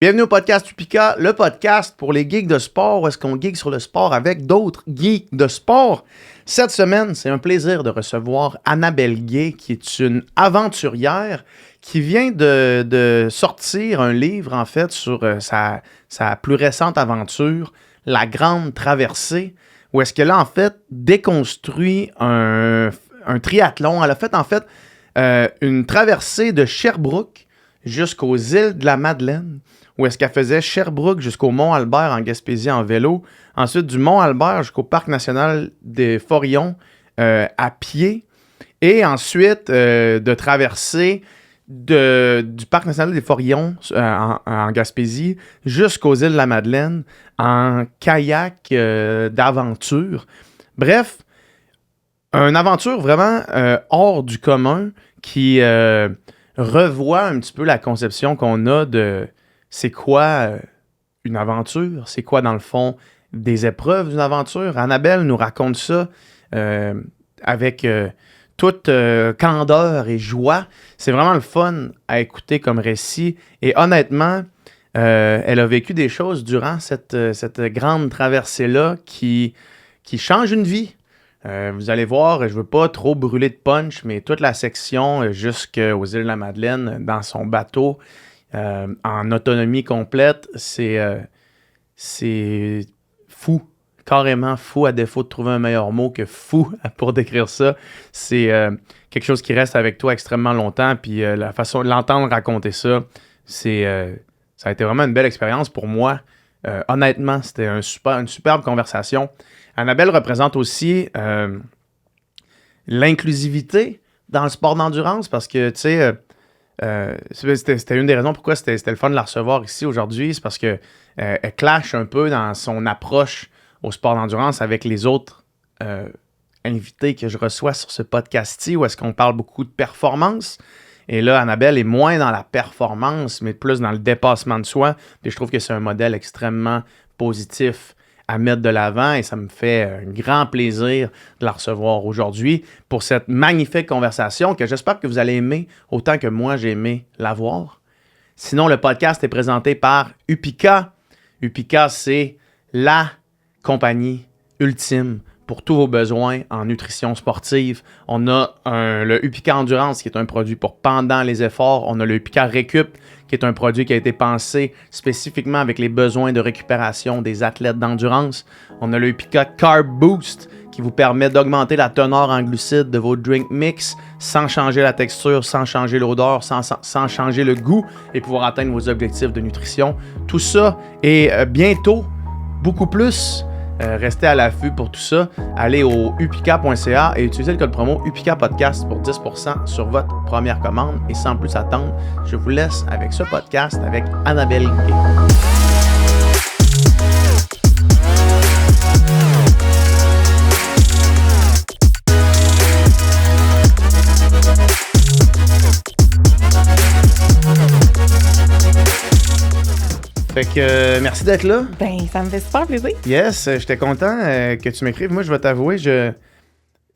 Bienvenue au podcast Upika, le podcast pour les geeks de sport, où est-ce qu'on geek sur le sport avec d'autres geeks de sport. Cette semaine, c'est un plaisir de recevoir Annabelle Gay, qui est une aventurière qui vient de sortir un livre, en fait, sur sa plus récente aventure, La Grande Traversée, où est-ce qu'elle a, en fait, déconstruit un triathlon. Elle a fait, en fait, une traversée de Sherbrooke jusqu'aux îles de la Madeleine, où est-ce qu'elle faisait Sherbrooke jusqu'au Mont-Albert en Gaspésie en vélo. Ensuite, du Mont-Albert jusqu'au Parc national des Forillons à pied. Et ensuite, de traverser du Parc national des Forillons en Gaspésie jusqu'aux îles de la Madeleine en kayak d'aventure. Bref, une aventure vraiment hors du commun qui revoit un petit peu la conception qu'on a de c'est quoi une aventure, c'est quoi dans le fond des épreuves d'une aventure. Annabelle nous raconte ça avec toute candeur et joie. C'est vraiment le fun à écouter comme récit et honnêtement, elle a vécu des choses durant cette grande traversée-là qui changent une vie. Vous allez voir, je veux pas trop brûler de punch, mais toute la section jusqu'aux îles de la Madeleine, dans son bateau, en autonomie complète, c'est fou. Carrément fou, à défaut de trouver un meilleur mot que fou pour décrire ça. C'est quelque chose qui reste avec toi extrêmement longtemps, puis la façon de l'entendre raconter ça, ça a été vraiment une belle expérience pour moi. Honnêtement, c'était une superbe conversation. Annabelle représente aussi l'inclusivité dans le sport d'endurance parce que, tu sais, c'était une des raisons pourquoi c'était le fun de la recevoir ici aujourd'hui. C'est parce que elle clash un peu dans son approche au sport d'endurance avec les autres invités que je reçois sur ce podcast-ci où est-ce qu'on parle beaucoup de performance. Et là, Annabelle est moins dans la performance, mais plus dans le dépassement de soi. Puis je trouve que c'est un modèle extrêmement positif à mettre de l'avant et ça me fait un grand plaisir de la recevoir aujourd'hui pour cette magnifique conversation que j'espère que vous allez aimer autant que moi j'ai aimé la voir. Sinon, le podcast est présenté par Upika. Upika, c'est la compagnie ultime pour tous vos besoins en nutrition sportive. On a le Upika Endurance, qui est un produit pour pendant les efforts. On a le Upika Récup, qui est un produit qui a été pensé spécifiquement avec les besoins de récupération des athlètes d'endurance. On a le Upika Carb Boost, qui vous permet d'augmenter la teneur en glucides de vos drink mix sans changer la texture, sans changer l'odeur, sans changer le goût et pouvoir atteindre vos objectifs de nutrition. Tout ça et bientôt, beaucoup plus. Restez à l'affût pour tout ça. Allez au upika.ca et utilisez le code promo UPIKAPODCAST pour 10% sur votre première commande. Et sans plus attendre, je vous laisse avec ce podcast avec Annabelle Gay. Fait que merci d'être là. Ben, ça me fait super plaisir. Yes, j'étais content que tu m'écrives. Moi, je vais t'avouer, je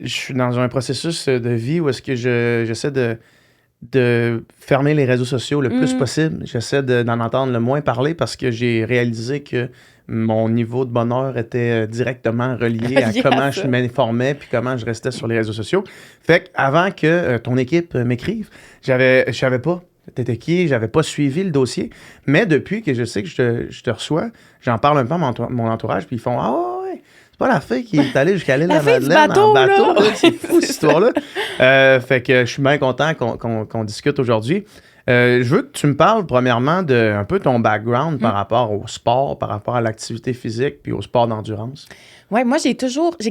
suis dans un processus de vie où est-ce que j'essaie de fermer les réseaux sociaux le plus possible. J'essaie d'en entendre le moins parler parce que j'ai réalisé que mon niveau de bonheur était directement relié à comment je m'informais puis comment je restais sur les réseaux sociaux. Fait qu'avant que ton équipe m'écrive, je savais pas. T'étais qui? J'avais pas suivi le dossier. Mais depuis que je sais que je te reçois, j'en parle un peu à mon entourage, puis ils font « Ah ouais, c'est pas la fille qui est allée jusqu'à l'île de la Madeleine en bateau. Là. C'est fou, cette histoire-là. » Fait que je suis bien content qu'on discute aujourd'hui. Je veux que tu me parles, premièrement, de un peu ton background par rapport au sport, par rapport à l'activité physique, puis au sport d'endurance. Oui, moi, j'ai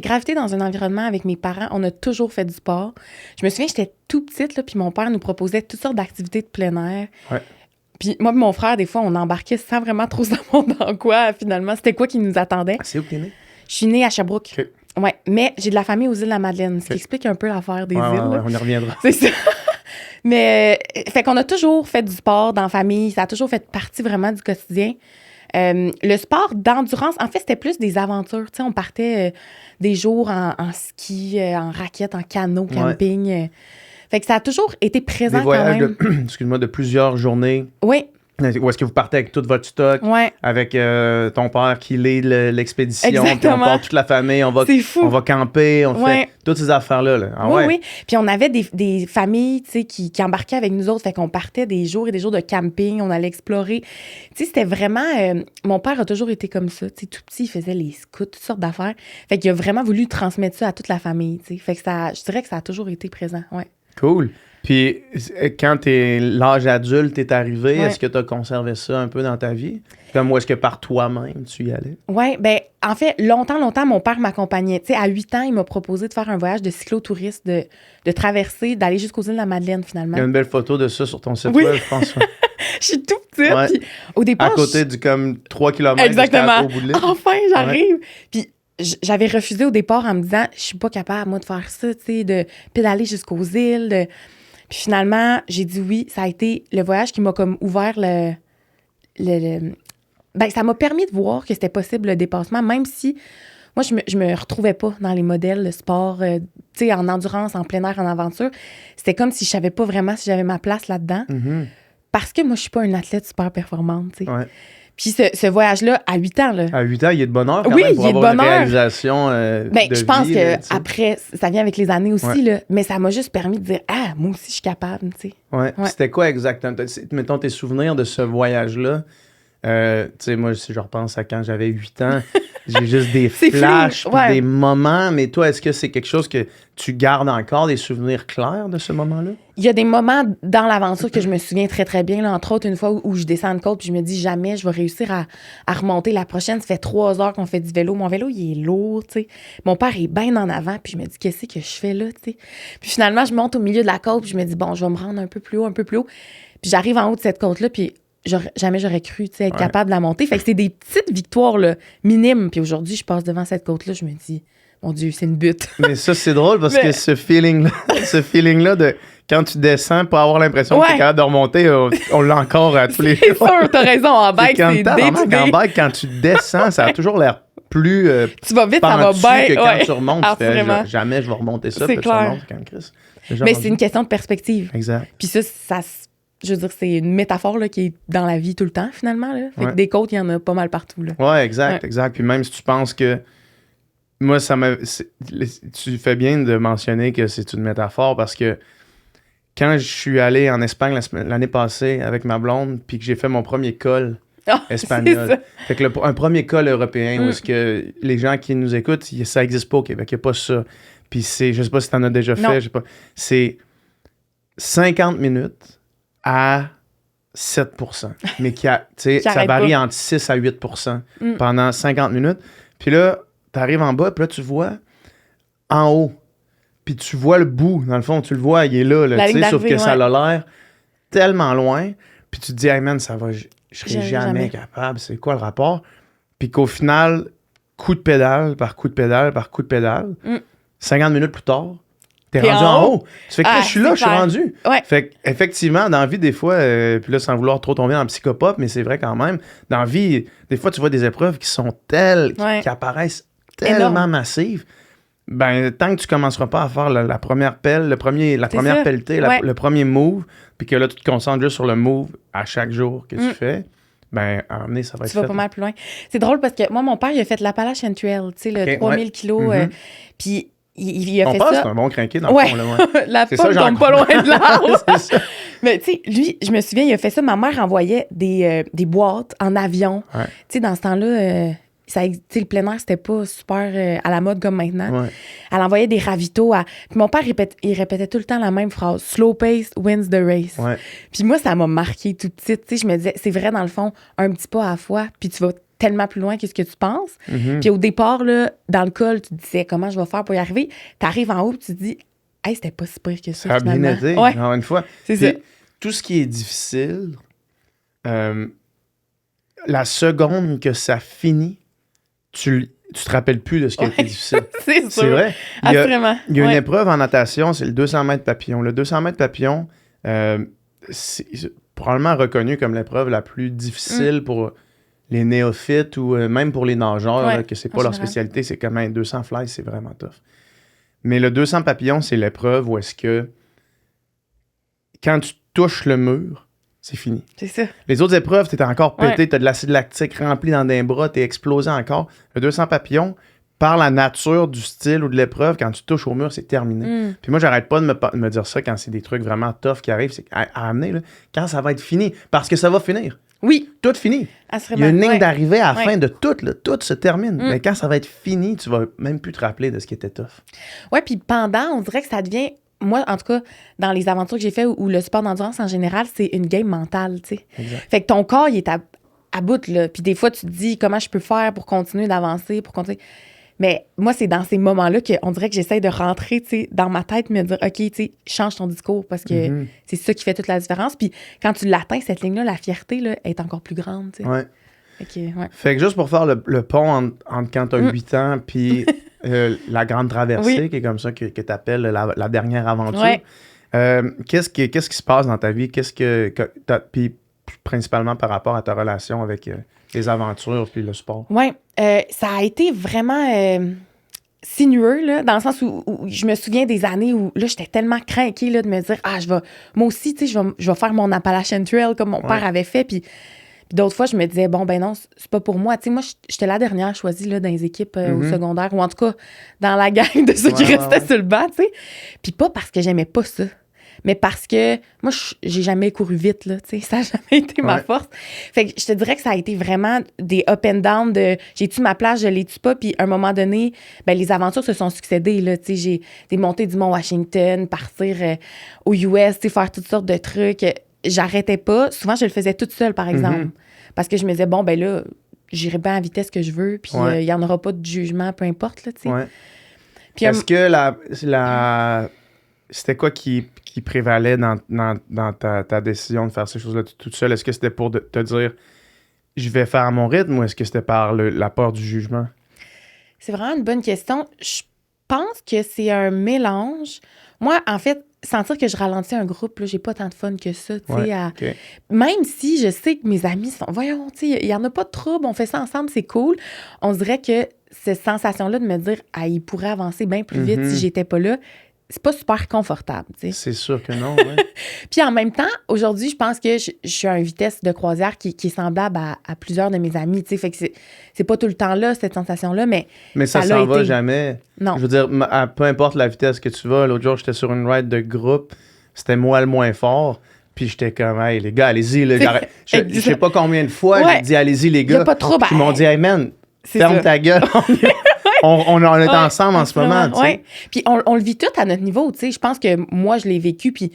gravité dans un environnement avec mes parents. On a toujours fait du sport. Je me souviens, j'étais tout petite, là, puis mon père nous proposait toutes sortes d'activités de plein air. Ouais. Puis moi et mon frère, des fois, on embarquait sans vraiment trop savoir dans quoi, finalement. C'était quoi qui nous attendait. C'est où que t'es née? Je suis née à Sherbrooke. Okay. Ouais, mais j'ai de la famille aux îles de la Madeleine, ce qui explique un peu l'affaire des îles. Ouais, on y reviendra. C'est ça. Mais, fait qu'on a toujours fait du sport dans la famille. Ça a toujours fait partie vraiment du quotidien. Le sport d'endurance, en fait, c'était plus des aventures. Tu sais, on partait des jours en ski, en raquette, en canot, camping. Fait que ça a toujours été présent des voyages quand même. excuse-moi, de plusieurs journées. Oui. Ou est-ce que vous partez avec tout votre stock, Ouais. avec ton père qui lead l'expédition, puis on Exactement. part toute la famille, C'est fou. on va camper, on Ouais. fait toutes ces affaires-là. Là. Ah Oui, ouais? oui. Puis on avait des familles, tu sais, qui embarquaient avec nous autres. Fait qu'on partait des jours et des jours de camping. On allait explorer. Tu sais, c'était vraiment... mon père a toujours été comme ça. Tu sais, tout petit, il faisait les scouts, toutes sortes d'affaires. Fait qu'il a vraiment voulu transmettre ça à toute la famille, tu sais. Fait que je dirais que ça a toujours été présent, ouais. Cool. Puis, quand l'âge adulte est arrivé, Ouais. est-ce que tu as conservé ça un peu dans ta vie? Comme, ou est-ce que par toi-même, tu y allais? Oui, bien, en fait, longtemps, mon père m'accompagnait. Tu sais, à 8 ans, il m'a proposé de faire un voyage de cyclotouriste, de traverser, d'aller jusqu'aux îles de la Madeleine, finalement. Il y a une belle photo de ça sur ton site Oui. web, je pense. Je suis tout petite. Ouais. Puis au départ, À côté du comme 3 km exactement. au bout de l'île. Enfin, j'arrive. Puis j'avais refusé au départ en me disant, je suis pas capable, moi, de faire ça, tu sais, de pédaler jusqu'aux îles. Puis finalement, j'ai dit oui. Ça a été le voyage qui m'a comme ouvert ben, ça m'a permis de voir que c'était possible le dépassement, même si moi, je me retrouvais pas dans les modèles de sport, tu sais, en endurance, en plein air, en aventure. C'était comme si je savais pas vraiment si j'avais ma place là-dedans. Mhm. Parce que moi, je suis pas une athlète super performante, tu sais. Ouais. Puis ce voyage-là, à 8 ans, là, À 8 ans, il est de bonne heure quand Oui, même pour il est de avoir une bonne heure. réalisation ben, de je pense vie, que là, tu sais. après, ça vient avec les années aussi, Ouais. là, mais ça m'a juste permis de dire, ah, moi aussi, je suis capable, tu sais. Ouais. Ouais. C'était quoi exactement? Mettons tes souvenirs de ce voyage-là. Tu sais, moi, si je repense à quand j'avais 8 ans, j'ai juste des C'est flou, flashs, puis ouais. des moments. Mais toi, est-ce que c'est quelque chose que tu gardes encore, des souvenirs clairs de ce moment-là? Il y a des moments dans l'aventure que je me souviens très, très bien. Là, entre autres, une fois où je descends une côte puis je me dis jamais je vais réussir à remonter la prochaine. Ça fait 3 heures qu'on fait du vélo. Mon vélo, il est lourd, tu sais. Mon père est bien en avant puis je me dis qu'est-ce que je fais là, tu sais. Puis finalement, je monte au milieu de la côte puis je me dis bon, je vais me rendre un peu plus haut. Puis j'arrive en haut de cette côte-là puis jamais j'aurais cru, tu sais, être capable de la monter. Fait que c'est des petites victoires là, minimes. Puis aujourd'hui, je passe devant cette côte-là, je me dis mon Dieu, c'est une butte. Mais ça, c'est drôle parce Mais- que ce feeling-là de quand tu descends pour avoir l'impression que tu es Ouais. capable de remonter, on l'a encore à tous les C'est jours. sûr, t'as raison. En bike, Puis c'est tabarnak, day-to-day. en bike, quand tu descends, ça a toujours l'air plus Tu vas vite, ça va pentu bien. que quand Ouais. tu remontes. Tu fais, Absolument. jamais je vais remonter ça. C'est Puis tu clair. remontes quand Chris. Déjà Mais rendu. c'est une question de perspective. Exact. Puis ça, je veux dire, c'est une métaphore là, qui est dans la vie tout le temps, finalement. Là. Fait Ouais. que des côtes, il y en a pas mal partout. Là. Ouais, exact, Ouais. exact. Puis même si tu penses que. Moi, tu fais bien de mentionner que c'est une métaphore parce que quand je suis allé en Espagne l'année passée avec ma blonde, puis que j'ai fait mon premier col Ah, espagnol. c'est ça. Fait que un premier col européen où Mm. est-ce que les gens qui nous écoutent, ça n'existe pas au Québec, il n'y a pas ça. Puis je sais pas si tu en as déjà Non. fait, je sais pas. C'est 50 minutes à 7%. Mais tu sais, Qui ça arrête varie pas. entre 6 à 8% Mm. pendant 50 minutes. Puis là, tu arrives en bas, puis là, tu vois en haut. Puis tu vois le bout. Dans le fond, tu le vois, il est là. La Tu ligne sais, sauf que d'arrivée, ça ouais. a l'air tellement loin. Puis tu te dis, hey man, ça va, je serai Jamais, jamais jamais. capable. C'est quoi le rapport? Puis qu'au final, coup de pédale, par coup de pédale, par coup de pédale, Mm. 50 minutes plus tard, t'es T'es rendu en en haut. haut. Tu fais que Ah, je suis là, c'est je suis clair. rendu. Ouais. Fait qu'effectivement, dans la vie, des fois, puis là, sans vouloir trop tomber en psychopop, mais c'est vrai quand même, dans la vie, des fois, tu vois des épreuves qui sont telles, Ouais. qui apparaissent tellement Énorme. massives. Ben, tant que tu commenceras pas à faire la première pelle, la première ça. pelletée, Ouais. le premier move, puis que là, tu te concentres juste sur le move à chaque jour que tu Mm. fais, ben, à un moment donné, ça va être Tu vas fait. pas mal plus loin. C'est drôle parce que moi, mon père, il a fait l'Appalachian Trail, tu sais, le Ok, 3000 ouais. kilos. Mhm. Puis il a On fait pense que ça. c'est un bon crinqué dans le Ouais. fond. Là, ouais. La C'est ça, pomme j'en tombe pas loin de l'arbre. C'est ça. Mais tu sais, lui, je me souviens, il a fait ça. Ma mère envoyait des boîtes en avion. Ouais. Tu sais, dans ce temps-là, tu sais, le plein air, c'était pas super à la mode comme maintenant. Ouais. Elle envoyait des ravitaux. Puis mon père, il répétait tout le temps la même phrase. Slow pace wins the race. Ouais. Puis moi, ça m'a marqué tout petite. Tu sais, je me disais, c'est vrai, dans le fond, un petit pas à la fois, puis tu vas tellement plus loin que ce que tu penses. Mhm. Puis au départ, là, dans le col, tu te disais, comment je vais faire pour y arriver? T'arrives en haut, puis tu te dis, hey, c'était pas si pire que ça, Ça a bien finalement. été, Ouais, encore une fois. c'est Puis, ça. tout ce qui est difficile, la seconde que ça finit, tu te rappelles plus de ce qui a été Ouais. difficile. C'est sûr. C'est vrai. Il y a, Assurément. il y a une Ouais. épreuve en natation, c'est le 200 mètres papillon. Le 200 mètres papillon, c'est probablement reconnu comme l'épreuve la plus difficile pour les néophytes ou même pour les nageurs, Ouais, là, que c'est en pas leur général. spécialité, c'est comme un 200 fly, c'est vraiment tough. Mais le 200 papillon, c'est l'épreuve où est-ce que quand tu touches le mur, c'est fini. C'est ça. Les autres épreuves, t'es encore pété, Ouais. t'as de l'acide lactique rempli dans des bras, t'es explosé encore. Le 200 papillons, par la nature du style ou de l'épreuve, quand tu touches au mur, c'est terminé. Puis moi, j'arrête pas de me dire ça quand c'est des trucs vraiment tough qui arrivent, c'est à amener, là, quand ça va être fini. Parce que ça va finir. Oui, Tout finit. Il y a une ligne d'arrivée à la fin de tout, là. Tout se termine. Mais quand ça va être fini, tu vas même plus te rappeler de ce qui était tough. Ouais, puis pendant, on dirait que ça devient... Moi, en tout cas, dans les aventures que j'ai fait ou le sport d'endurance en général, c'est une game mentale, tu sais. Exact. Fait que ton corps, il est à bout, là. Puis des fois, tu te dis comment je peux faire pour continuer d'avancer, pour continuer... Mais moi, c'est dans ces moments-là qu'on dirait que j'essaie de rentrer, tu sais, dans ma tête, me dire, OK, tu sais, change ton discours parce que c'est ça qui fait toute la différence. Puis quand tu l'atteins, cette ligne-là, la fierté, là, est encore plus grande, tu sais. Ouais. Fait que juste pour faire le pont entre quand t'as 8 ans puis la grande traversée, qui est comme ça que t'appelles la dernière aventure. Qu'est-ce qui se passe dans ta vie? Puis principalement par rapport à ta relation avec les aventures puis le sport? Oui, ça a été vraiment sinueux, là, dans le sens où je me souviens des années où là, j'étais tellement craquée là, de me dire, moi aussi, tu sais, je vais faire mon Appalachian Trail comme mon père avait fait. Puis d'autres fois, je me disais, bon, ben non, c'est pas pour moi. Tu sais, moi, j'étais la dernière choisie là, dans les équipes au secondaire, ou en tout cas, dans la gang de ceux qui restaient sur le banc, tu sais. Puis pas parce que j'aimais pas ça, mais parce que moi, j'ai jamais couru vite, là, tu sais, ça n'a jamais été ma force. Fait que je te dirais que ça a été vraiment des up and down de j'ai-tu ma place, je l'ai-tu pas, puis à un moment donné, ben les aventures se sont succédées, là, tu sais, j'ai des montées du Mont Washington, partir aux US, tu sais, faire toutes sortes de trucs. J'arrêtais pas. Souvent, je le faisais toute seule, par exemple, parce que je me disais, bon, ben là, j'irai bien à la vitesse que je veux, puis il y en aura pas de jugement, peu importe, là, tu sais. Puis est-ce que c'était quoi qui prévalait dans ta décision de faire ces choses-là toute seule? Est-ce que c'était pour te dire je vais faire à mon rythme ou est-ce que c'était par la peur du jugement? C'est vraiment une bonne question. Je pense que c'est un mélange. Moi, en fait, sentir que je ralentis un groupe, là, j'ai pas tant de fun que ça, tu sais. Même si je sais que mes amis sont, voyons, tu sais, il y en a pas de trouble, on fait ça ensemble, c'est cool. On dirait que cette sensation-là de me dire, il pourrait avancer bien plus vite si j'étais pas là, c'est pas super confortable, tu sais. C'est sûr que non, oui. Puis en même temps, aujourd'hui, je pense que je suis à une vitesse de croisière qui est semblable à plusieurs de mes amis, tu sais. Fait que c'est pas tout le temps là, cette sensation-là, mais ça s'en va jamais. Non. Je veux dire, peu importe la vitesse que tu vas, l'autre jour, j'étais sur une ride de groupe, c'était moi le moins fort, puis j'étais comme, hey, les gars, allez-y, là, je sais pas combien de fois j'ai dit, allez-y, les gars. Y a pas trop, puis ils m'ont dit, hey, man, ferme ça. ta gueule. On est ensemble en ce moment, tu sais. Puis on le vit tout à notre niveau, tu sais. Je pense que moi, je l'ai vécu, puis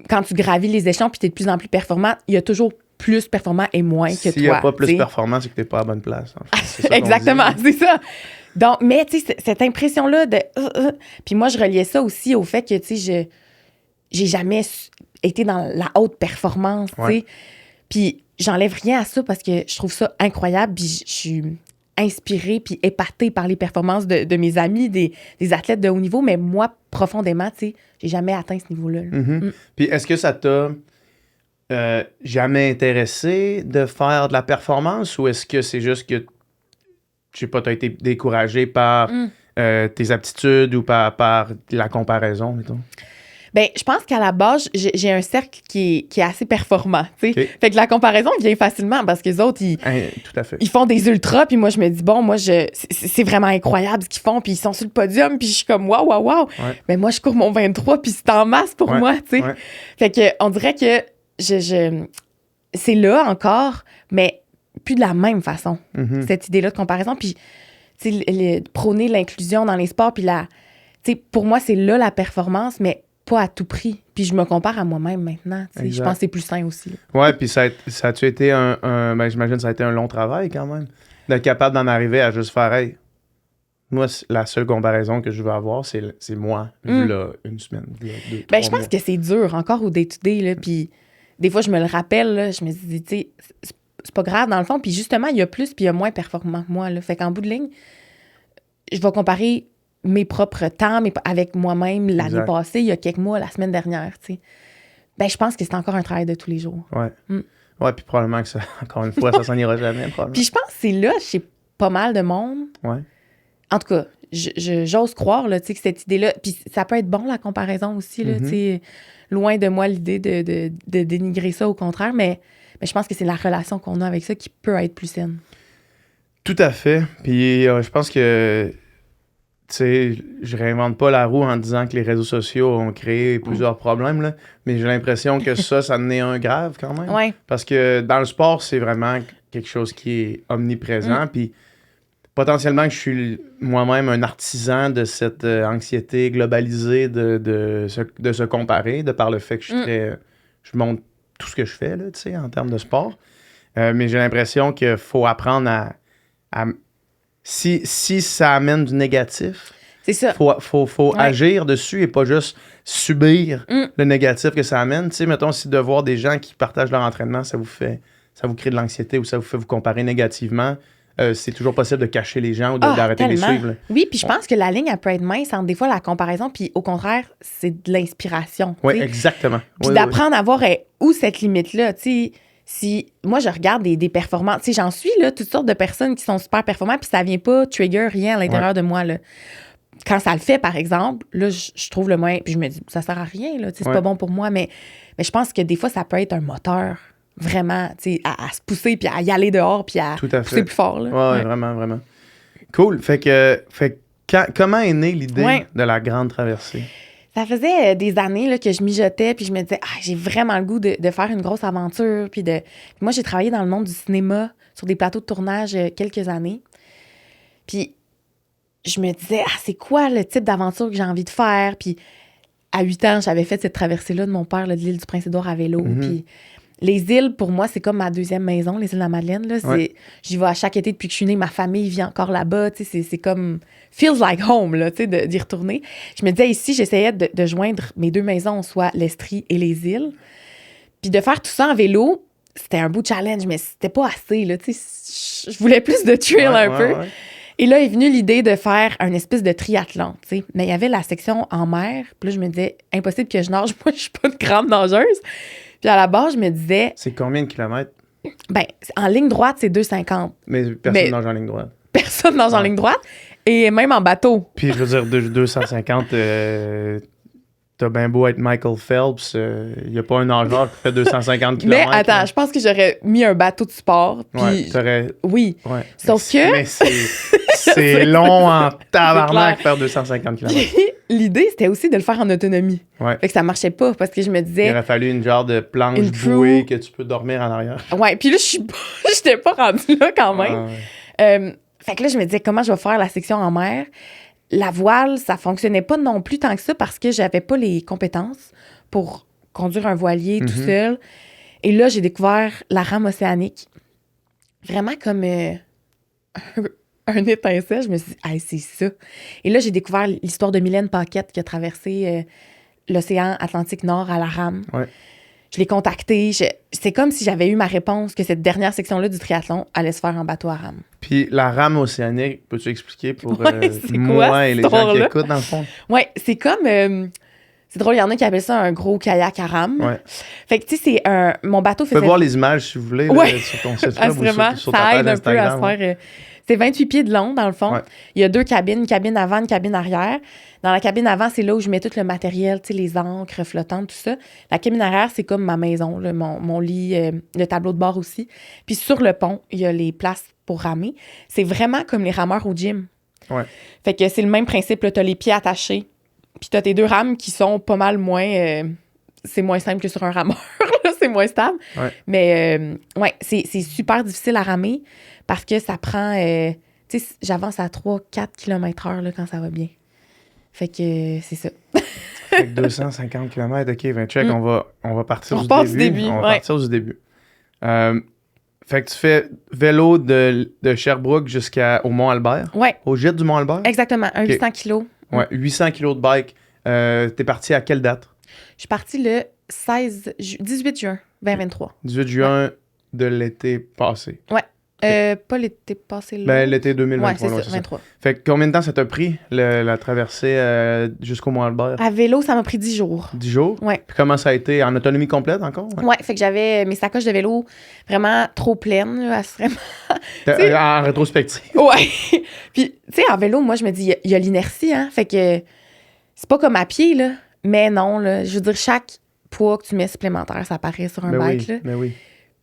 quand tu gravis les échelons, puis t'es de plus en plus performant, il y a toujours plus performant et moins que toi. S'il n'y a pas plus performant, c'est que t'es pas à la bonne place. En fait. C'est ça exactement, c'est ça. Donc, mais tu sais, cette impression-là de... Puis moi, je reliais ça aussi au fait que, tu sais, j'ai jamais été dans la haute performance, tu sais. Puis j'enlève rien à ça parce que je trouve ça incroyable, puis je suis inspirée puis épatée par les performances de mes amis, des athlètes de haut niveau, mais moi, profondément, tu sais, j'ai jamais atteint ce niveau-là. Puis est-ce que ça t'a jamais intéressé de faire de la performance ou est-ce que c'est juste que, je sais pas, t'as été découragé par tes aptitudes ou par la comparaison, mettons? Bien, je pense qu'à la base, j'ai un cercle qui est assez performant, tu sais. Fait que la comparaison vient facilement parce que les autres, tout à fait. Ils font des ultras, puis moi, je me dis, bon, moi, c'est vraiment incroyable ce qu'ils font, puis ils sont sur le podium, puis je suis comme, waouh. Mais moi, je cours mon 23, puis c'est en masse pour moi, tu sais. Fait que on dirait que c'est là encore, mais plus de la même façon, cette idée-là de comparaison. Puis, tu sais, prôner l'inclusion dans les sports, puis tu sais, pour moi, c'est là la performance, mais pas à tout prix. Puis je me compare à moi-même maintenant. Je pense que c'est plus sain aussi. Ouais, puis ça a-tu été ben, j'imagine que ça a été un long travail quand même, d'être capable d'en arriver à juste faire, hey, moi, la seule comparaison que je veux avoir, c'est moi, là, une semaine, là, 2, ben, je pense que c'est dur, encore au day-to-day, là, puis des fois, je me le rappelle, là, je me dis, tu sais, c'est pas grave, dans le fond, puis justement, il y a plus, puis il y a moins performant que moi, là. Fait qu'en bout de ligne, je vais comparer mes propres temps avec moi-même l'année passée, il y a quelques mois, la semaine dernière, tu sais. Ben, je pense que c'est encore un travail de tous les jours. Ouais. Ouais, puis probablement que ça, encore une fois, ça s'en ira jamais, probablement. Puis je pense que c'est là, chez pas mal de monde. Ouais. En tout cas, j'ose croire, là, tu sais, que cette idée-là... Puis ça peut être bon, la comparaison aussi, là, tu sais. Loin de moi l'idée de dénigrer ça, au contraire, mais je pense que c'est la relation qu'on a avec ça qui peut être plus saine. Tout à fait. Puis je pense que, tu sais, je réinvente pas la roue en disant que les réseaux sociaux ont créé plusieurs problèmes, là, mais j'ai l'impression que ça en est un grave quand même. Ouais. Parce que dans le sport, c'est vraiment quelque chose qui est omniprésent. Puis potentiellement que je suis moi-même un artisan de cette anxiété globalisée de se comparer, de par le fait que je montre tout ce que je fais, là, tu sais, en termes de sport. Mais j'ai l'impression qu'il faut apprendre à si ça amène du négatif, c'est ça. Faut agir dessus et pas juste subir le négatif que ça amène. Tu sais, mettons, si de voir des gens qui partagent leur entraînement, ça vous crée de l'anxiété ou ça vous fait vous comparer négativement, c'est toujours possible de cacher les gens ou d'arrêter de les suivre. Là. Oui, puis je pense que la ligne, elle peut être mince entre des fois la comparaison, puis au contraire, c'est de l'inspiration. Oui, exactement. Puis d'apprendre à voir où cette limite-là, tu sais. Si moi, je regarde des performances, tu sais, j'en suis, là, toutes sortes de personnes qui sont super performantes, puis ça vient pas trigger rien à l'intérieur de moi, là. Quand ça le fait, par exemple, là, je trouve le moyen, puis je me dis, ça sert à rien, là, tu sais, c'est pas bon pour moi, mais je pense que des fois, ça peut être un moteur, vraiment, tu sais, à se pousser, puis à y aller dehors, puis à pousser plus fort, là. Ouais, vraiment, vraiment. Cool. Fait que comment est née l'idée de la grande traversée? Ça faisait des années là, que je mijotais, puis je me disais, j'ai vraiment le goût de faire une grosse aventure. Puis moi, j'ai travaillé dans le monde du cinéma, sur des plateaux de tournage quelques années. Puis je me disais, c'est quoi le type d'aventure que j'ai envie de faire? Puis à 8 ans, j'avais fait cette traversée-là de mon père, là, de l'île du Prince-Édouard à vélo. Puis les îles, pour moi, c'est comme ma deuxième maison, les îles de la Madeleine. Là. J'y vais à chaque été depuis que je suis née. Ma famille vit encore là-bas. C'est comme... feels like home, là, d'y retourner. Je me disais ici, j'essayais de joindre mes deux maisons, soit l'Estrie et les îles. Puis de faire tout ça en vélo, c'était un beau challenge, mais c'était pas assez. Là, je voulais plus de trail un peu. Ouais. Et là est venue l'idée de faire un espèce de triathlon. T'sais. Mais il y avait la section en mer. Puis là, je me disais, impossible que je nage. Moi, je suis pas une grande nageuse. Puis à la base, je me disais... C'est combien de kilomètres? Ben, en ligne droite, c'est 2,50. Mais personne nage en ligne droite. Personne nage en ligne droite. Et même en bateau. Puis, je veux dire, 250, t'as bien beau être Michael Phelps, il n'y a pas un nageur qui fait 250 km. Mais attends, je pense que j'aurais mis un bateau de sport. Puis oui. Ouais. Sauf que... Mais c'est long en tabarnak faire 250 km. L'idée, c'était aussi de le faire en autonomie. Ouais. Fait que ça marchait pas parce que je me disais... Il aurait fallu une genre de planche bouée que tu peux dormir en arrière. Ouais, puis là, j'étais pas rendue là quand même. Fait que là, je me disais, comment je vais faire la section en mer? La voile, ça fonctionnait pas non plus tant que ça parce que j'avais pas les compétences pour conduire un voilier tout seul. Et là, j'ai découvert la rame océanique. Vraiment comme un étincelle. Je me suis dit, c'est ça. Et là, j'ai découvert l'histoire de Mylène Paquette qui a traversé l'océan Atlantique Nord à la rame. Ouais. Je l'ai contacté. C'est comme si j'avais eu ma réponse que cette dernière section-là du triathlon allait se faire en bateau à rame. Puis la rame océanique, peux-tu expliquer pour c'est moi et les gens qui écoutent, dans le fond? Oui, c'est comme... c'est drôle, il y en a qui appellent ça un gros kayak à rame. Ouais. Fait que, tu sais, c'est un... Mon bateau faisait... Tu peux voir les images, si vous voulez, là, sur ton site web ou sur ta page Instagram. Ça aide un peu à se faire... C'est 28 pieds de long, dans le fond. Ouais. Il y a 2 cabines, une cabine avant, une cabine arrière. Dans la cabine avant, c'est là où je mets tout le matériel, tu sais, les ancres flottantes, tout ça. La cabine arrière, c'est comme ma maison, là, mon lit, le tableau de bord aussi. Puis sur le pont, il y a les places pour ramer. C'est vraiment comme les rameurs au gym. Ouais. Fait que c'est le même principe, là, t'as les pieds attachés. Puis t'as tes 2 rames qui sont pas mal moins... c'est moins simple que sur un rameur, c'est moins stable. Ouais. Mais ouais, c'est super difficile à ramer parce que ça prend... tu sais, j'avance à 3-4 km/h là, quand ça va bien. Fait que c'est ça. Fait que 250 km, OK, ben check, on va partir du début. On va partir du début. Fait que tu fais vélo de Sherbrooke jusqu'au Mont-Albert? Ouais. Au gîte du Mont-Albert? Exactement, 800 kilos. Ouais, 800 kilos de bike. T'es parti à quelle date? Je suis partie le 18 juin 2023. 18 juin de l'été passé. Ouais. Pas l'été passé, là. Ben, l'été 2023. Ouais, c'est là, ça, 23. Fait que combien de temps ça t'a pris, la traversée jusqu'au Mont-Albert? À vélo, ça m'a pris 10 jours. 10 jours? Ouais. Puis comment ça a été? En autonomie complète encore? Ouais, fait que j'avais mes sacoches de vélo vraiment trop pleines, là, vraiment. En rétrospective. Ouais. Puis, tu sais, en vélo, moi, je me dis, il y a l'inertie, hein. Fait que c'est pas comme à pied, là. Mais non, là. Je veux dire, chaque poids que tu mets supplémentaire, ça apparaît sur un bike, là. Ben oui.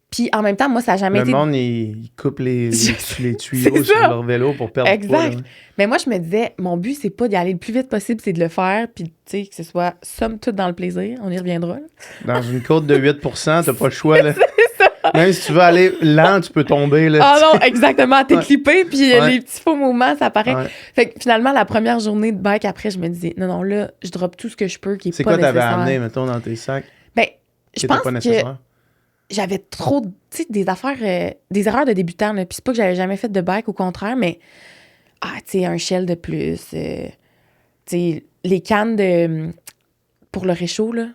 Puis en même temps, moi, ça n'a jamais Le été... monde, il coupe les tuyaux C'est sur ça. leur vélo pour perdre du poids. Exact. Là. Mais moi, je me disais, mon but, c'est pas d'y aller le plus vite possible, c'est de le faire, puis tu sais, que ce soit somme toute dans le plaisir. On y reviendra. Là. Dans une côte de 8%, t'as pas le choix. Là. C'est ça. Même si tu veux aller lent, tu peux tomber. Là. Ah non, exactement. T'es Ouais. clippé, puis Ouais. les petits faux mouvements, ça apparaît. Ouais. Fait que finalement, la première journée de bike, après, je me disais, non, là, je drop tout ce que je peux qui est C'est pas quoi t'avais nécessaire. amené, mettons, dans tes sacs Ben, qui je était pense pas que nécessaire? j'avais trop, tu sais, des affaires, des erreurs de débutant, là. Puis c'est pas que j'avais jamais fait de bike, au contraire, mais, tu sais, un shell de plus, tu sais, les cannes pour le réchaud, là.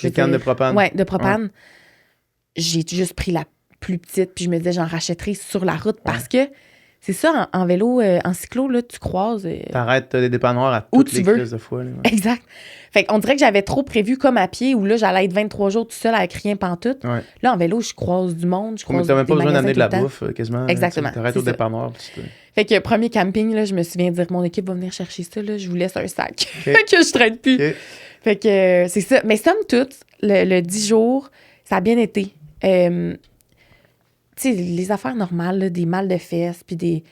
Les cannes de propane. Ouais, de propane. J'ai juste pris la plus petite, puis je me disais, j'en rachèterai sur la route parce que c'est ça, en vélo, en cyclo, là, tu croises. T'arrêtes les dépanneurs à Où toutes tu les veux. crises de fois. Là, ouais. Exact. Fait qu'on dirait que j'avais trop prévu comme à pied, où là, j'allais être 23 jours tout seul avec rien pantoute. Ouais. Là, en vélo, je croise du monde, je croise T'as même des pas besoin magasins d'amener de la tout le temps. bouffe, quasiment. Exactement, T'arrêtes c'est au ça. dépanneur. Puis Fait que premier camping, là, je me souviens de dire mon équipe va venir chercher ça, là, je vous laisse un sac. Ok. Fait que je traîne plus. Ok. Fait que c'est ça. Mais somme toute, le 10 jours, ça a bien été. Tu sais, les affaires normales, là, des mal de fesses, puis des...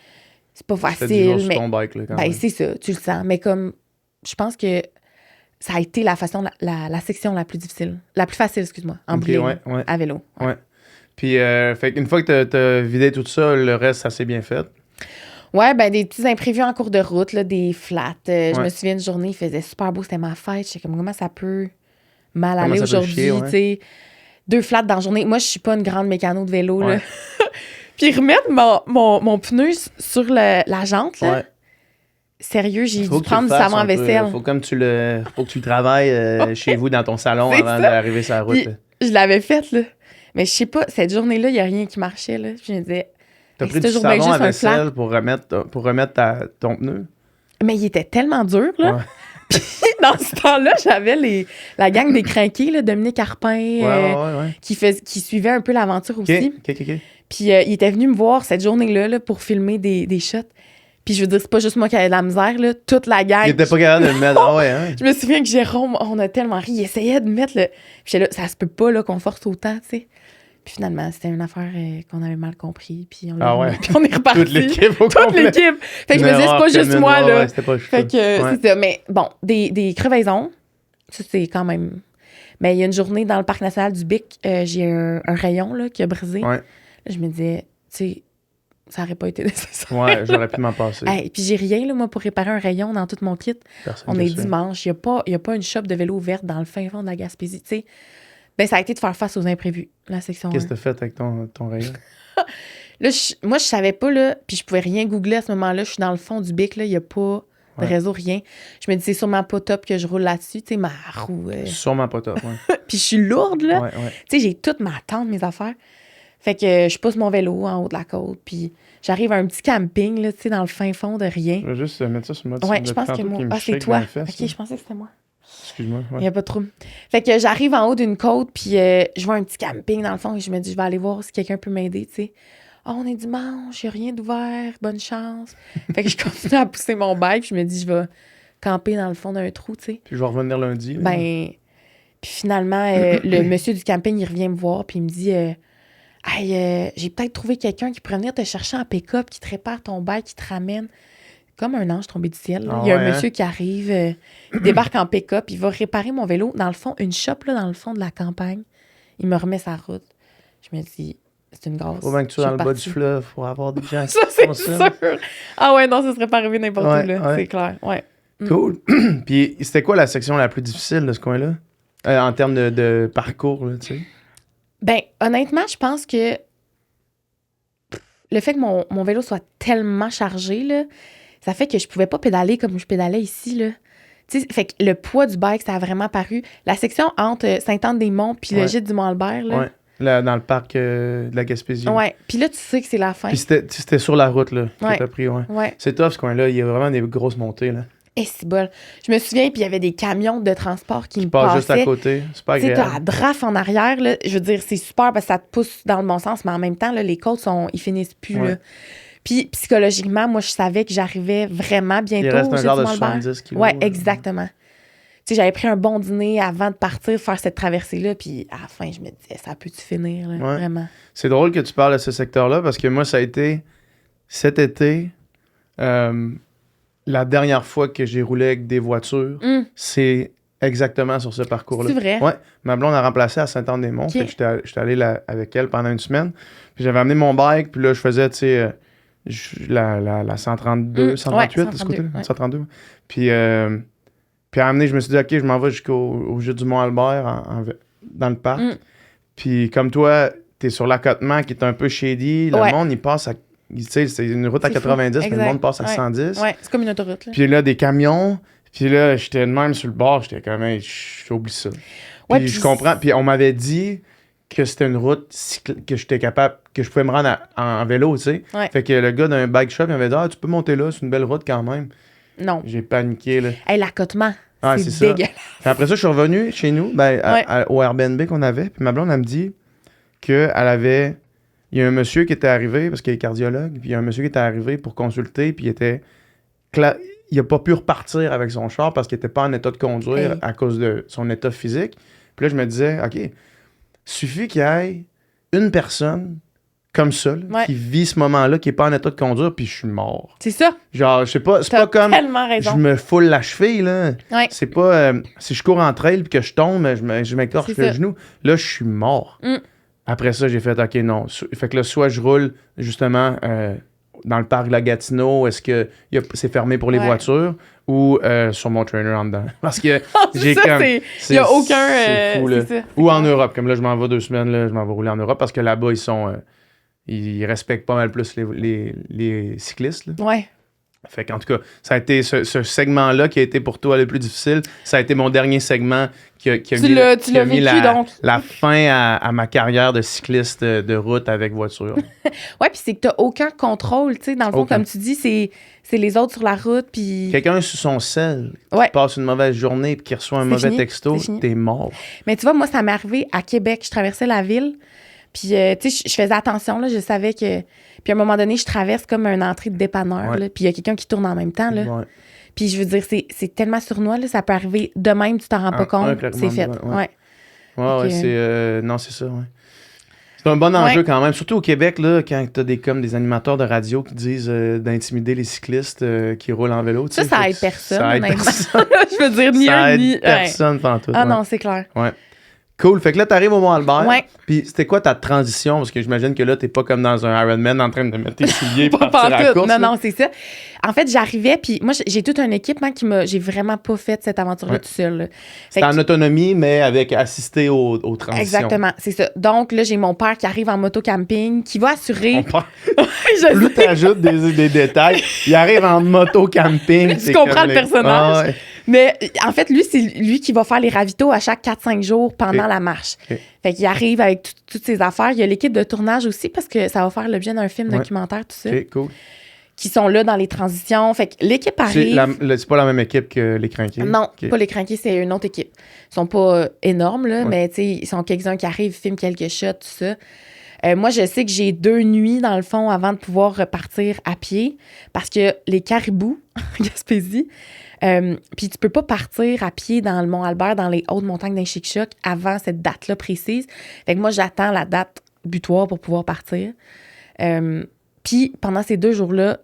C'est pas T'as 10 jours facile, sur mais... ton bike. Là, quand Ben, même. c'est ça, tu le sens. Mais comme, je pense que ça a été la section la plus difficile. La plus facile, excuse-moi, en Ok, bout de ligne, ouais. à vélo. Ouais. Puis, fait une fois que t'as vidé tout ça, le reste, ça s'est bien fait. Ouais, ben des petits imprévus en cours de route, là, des flats. Je Ouais. me souviens une journée, il faisait super beau, c'était ma fête. J'étais comme, comment ça peut mal Comment aller ça peut aujourd'hui, chier, ouais. tu sais. 2 flats dans la journée. Moi, je suis pas une grande mécano de vélo, là. Ouais. Puis remettre mon pneu sur la jante, là. Ouais. Sérieux, j'ai Faut dû que tu le prendre du fasses savon à un peu. vaisselle. Faut que tu le travailles chez vous dans ton salon C'est avant ça. d'arriver sur la route. Puis, là. je l'avais faite, là. Mais je sais pas, cette journée-là, il y a rien qui marchait, là. Puis je me disais, T'as hey, pris c'est du toujours bien savon à juste un flat. vaisselle pour remettre ton pneu. Mais il était tellement dur, là. Ouais. Puis dans ce temps-là, j'avais la gang des crinqués, là, Dominique Harpin, Ouais. qui suivait un peu l'aventure OK, aussi. OK. Puis il était venu me voir cette journée-là là, pour filmer des shots. Puis je veux dire, c'est pas juste moi qui avais de la misère, là. Toute la gang. Il était pas capable de le mettre. Ah ouais, hein? Je me souviens que Jérôme, on a tellement ri. Il essayait de mettre le. Puis j'étais là, ça se peut pas là, qu'on force autant, tu sais. Puis finalement, c'était une affaire qu'on avait mal compris. Puis on, l'a remis, puis on est reparti. Toute l'équipe au Toute complet. l'équipe. Fait que je me disais, c'est pas juste moi, là. Ouais, c'était pas juste Fait que Ouais. c'est ça. Mais bon, des crevaisons, ça, c'est quand même. Mais il y a une journée dans le parc national du Bic, j'ai un rayon là, qui a brisé. Ouais. Là, je me disais, tu sais, ça aurait pas été nécessaire. Ouais, j'aurais pu m'en passer. Hey, puis j'ai rien, là, moi, pour réparer un rayon dans tout mon kit. Personne On ne est sait. dimanche. Il n'y a pas une shop de vélo ouverte dans le fin fond de la Gaspésie. Tu sais, ben, ça a été de faire face aux imprévus, la section Qu'est-ce que 1. t'as fait avec ton rayon? Là, moi, je savais pas, là, puis je pouvais rien googler à ce moment-là. Je suis dans le fond du Bic, là, il n'y a pas de Ouais. réseau, rien. Je me dis, c'est sûrement pas top que je roule là-dessus, tu sais, ma roue. Sûrement pas top, ouais. Puis je suis lourde, là. Ouais. Tu sais, j'ai toute ma tente, mes affaires. Fait que je pousse mon vélo en haut de la côte, puis j'arrive à un petit camping, là, tu sais, dans le fin fond de rien. Je vais juste mettre ça sur le mode. Ouais, je pense que moi. Ah, c'est toi. Ok, je pensais que c'était moi. Excuse-moi. Il Ouais. n'y a pas de trouble. Fait que j'arrive en haut d'une côte, puis je vois un petit camping dans le fond, et je me dis, je vais aller voir si quelqu'un peut m'aider, tu sais. Ah, on est dimanche, il n'y a rien d'ouvert, bonne chance. Fait que je continue à pousser mon bike, puis je me dis, je vais camper dans le fond d'un trou, tu sais. Puis je vais revenir lundi. là. Ben, puis finalement, le monsieur du camping, il revient me voir, puis il me dit, hey, j'ai peut-être trouvé quelqu'un qui pourrait venir te chercher en pick-up, qui te répare ton bike, qui te ramène. Comme un ange tombé du ciel. Là. Ah Il y a ouais, un hein? monsieur qui arrive, il débarque en pick-up, il va réparer mon vélo dans le fond, une shop là, dans le fond de la campagne. Il me remet sa route. Je me dis, c'est une grâce. Faut bien que tu sois dans le bas partie. du fleuve pour avoir des gens qui Ça, font c'est ça. sûr. Ah ouais, non, ça serait pas arrivé n'importe Ouais, où, là. ouais. C'est clair, ouais. Cool. Puis c'était quoi la section la plus difficile de ce coin-là? En termes de parcours, là, tu sais. Ben, honnêtement, je pense que le fait que mon vélo soit tellement chargé, là, ça fait que je pouvais pas pédaler comme je pédalais ici, là. Tu sais, fait que le poids du bike, ça a vraiment paru. La section entre Sainte-Anne-des-Monts puis le Ouais. gîte du Mont-Albert, là, Ouais. Là, dans le parc de la Gaspésie. Ouais. Puis là, tu sais que c'est la fin. Puis c'était sur la route, là, que Ouais. t'as pris, ouais. Ouais. C'est tough, ce coin-là. Il y a vraiment des grosses montées, là. Et c'est bol. Je me souviens, puis il y avait des camions de transport qui me Pas juste à passaient. côté. C'est pas Tu sais, agréable. t'as la drafe en arrière, là. Je veux dire, c'est super parce que ça te pousse dans le bon sens, mais en même temps, là, les côtes, ils finissent plus, Ouais. là. Puis psychologiquement, moi, je savais que j'arrivais vraiment bientôt. Il reste un chez genre de Simon Albert. 70 kilos. Ouais, exactement. Tu sais, j'avais pris un bon dîner avant de partir faire cette traversée-là, puis à la fin, je me disais, ça peut-tu finir, là, Ouais. vraiment? C'est drôle que tu parles de ce secteur-là parce que moi, ça a été cet été, la dernière fois que j'ai roulé avec des voitures, c'est exactement sur ce parcours-là. C'est vrai? Ouais. Ma blonde a remplacé à Saint-Anne-des-Monts. Ok. Fait que j'étais allé là avec elle pendant une semaine. Puis j'avais amené mon bike, puis là, je faisais, tu sais, la 132, 138 ouais, de ce côté-là. 132, 132. Puis à un moment donné, je me suis dit, OK, je m'en vais jusqu'au jeu du Mont-Albert dans le parc. Puis comme toi, t'es sur l'accotement qui est un peu shady. Le monde, il passe à... Tu sais, c'est une route à 90, mais le monde passe à 110. Ouais, c'est comme une autoroute, là. Puis là, des camions. Puis là, j'étais de même sur le bord. J'étais comme, hey, j'oublie ça. Ouais, Puis je comprends. Puis on m'avait dit que c'était une route que j'étais capable, que je pouvais me rendre en vélo, tu sais. Ouais. Fait que le gars d'un bike shop, il m'avait dit, ah, tu peux monter là, c'est une belle route quand même. Non. J'ai paniqué, là. Hey, l'accotement, Ah, c'est c'est ça. dégueulasse. Puis après ça, je suis revenu chez nous, au Airbnb qu'on avait. Puis ma blonde, elle me dit qu'elle avait... Il y a un monsieur qui était arrivé, parce qu'il est cardiologue, puis il y a un monsieur qui était arrivé pour consulter, puis il a pas pu repartir avec son char parce qu'il était pas en état de conduire à cause de son état physique. Puis là, je me disais, OK, suffit qu'il y ait une personne comme ça, là, qui vit ce moment-là, qui est pas en état de conduire, puis je suis mort. C'est ça. Genre, je sais pas, c'est pas comme tellement raison. je me foule la cheville, là. Ouais. C'est pas, si je cours en trail puis que je tombe, je m'écorche le genou, là, je suis mort. Après ça, j'ai fait, OK, non. Fait que là, soit je roule, justement, dans le parc de la Gatineau, est-ce que c'est fermé pour les voitures, ou sur mon trainer en dedans. Parce que j'ai comme... Il n'y a aucun... C'est fou, là. Ça. Ou en Europe. Comme là, je m'en vais 2 semaines, là, je m'en vais rouler en Europe, parce que là-bas, ils respectent pas mal plus les cyclistes, là. Ouais. Fait qu'en tout cas, ça a été ce segment-là qui a été pour toi le plus difficile. Ça a été mon dernier segment qui a mis la fin à ma carrière de cycliste de route avec voiture. Ouais, puis c'est que t'as aucun contrôle, tu sais. Dans le fond, comme tu dis, c'est les autres sur la route, puis... Quelqu'un sur son sel qui passe une mauvaise journée puis qui reçoit un mauvais texto, t'es mort. Mais tu vois, moi, ça m'est arrivé à Québec. Je traversais la ville, puis, tu sais, je faisais attention, là. Je savais que... Puis à un moment donné, je traverse comme une entrée de dépanneur, là, puis il y a quelqu'un qui tourne en même temps, là. Ouais. Puis je veux dire, c'est tellement sournois, là, ça peut arriver de même, tu t'en rends pas compte, c'est fait. Non, c'est ça, ouais. C'est un bon enjeu quand même, surtout au Québec, là, quand t'as des animateurs de radio qui disent d'intimider les cyclistes qui roulent en vélo. Ça aide personne. Ça aide personne. Je veux dire, ni un ni... personne pantoute. Ah non, c'est clair. Ouais. Cool. Fait que là, t'arrives au Mont-Albert. Ouais. Puis c'était quoi ta transition? Parce que j'imagine que là, t'es pas comme dans un Ironman en train de mettre tes souliers pour partir à la course. Non, c'est ça. En fait, j'arrivais, puis moi, j'ai toute une équipe j'ai vraiment pas fait cette aventure-là tout seul. C'était en autonomie, mais avec assisté aux transitions. Exactement, c'est ça. Donc là, j'ai mon père qui arrive en moto-camping, qui va assurer... Plus t'ajoutes des détails, il arrive en moto-camping. Tu comprends le personnage. Ah, ouais. Mais en fait, lui, c'est lui qui va faire les ravitaux à chaque 4-5 jours pendant la marche. Fait qu'il arrive avec toutes ses affaires. Il y a l'équipe de tournage aussi, parce que ça va faire l'objet d'un film documentaire, tout ça. OK, cool. Qui sont là dans les transitions. Fait que l'équipe arrive... C'est pas la même équipe que les Crinqués? Non, pas les Crinqués, c'est une autre équipe. Ils sont pas énormes, là, mais tu sais, ils sont quelques-uns qui arrivent, filment quelques shots, tout ça. Moi, je sais que j'ai 2 nuits, dans le fond, avant de pouvoir repartir à pied, parce que les caribous, en Gaspésie, puis tu peux pas partir à pied dans le Mont-Albert, dans les hautes montagnes d'un Chic-Choc, avant cette date-là précise. Fait que moi, j'attends la date butoir pour pouvoir partir. Puis pendant ces 2 jours-là,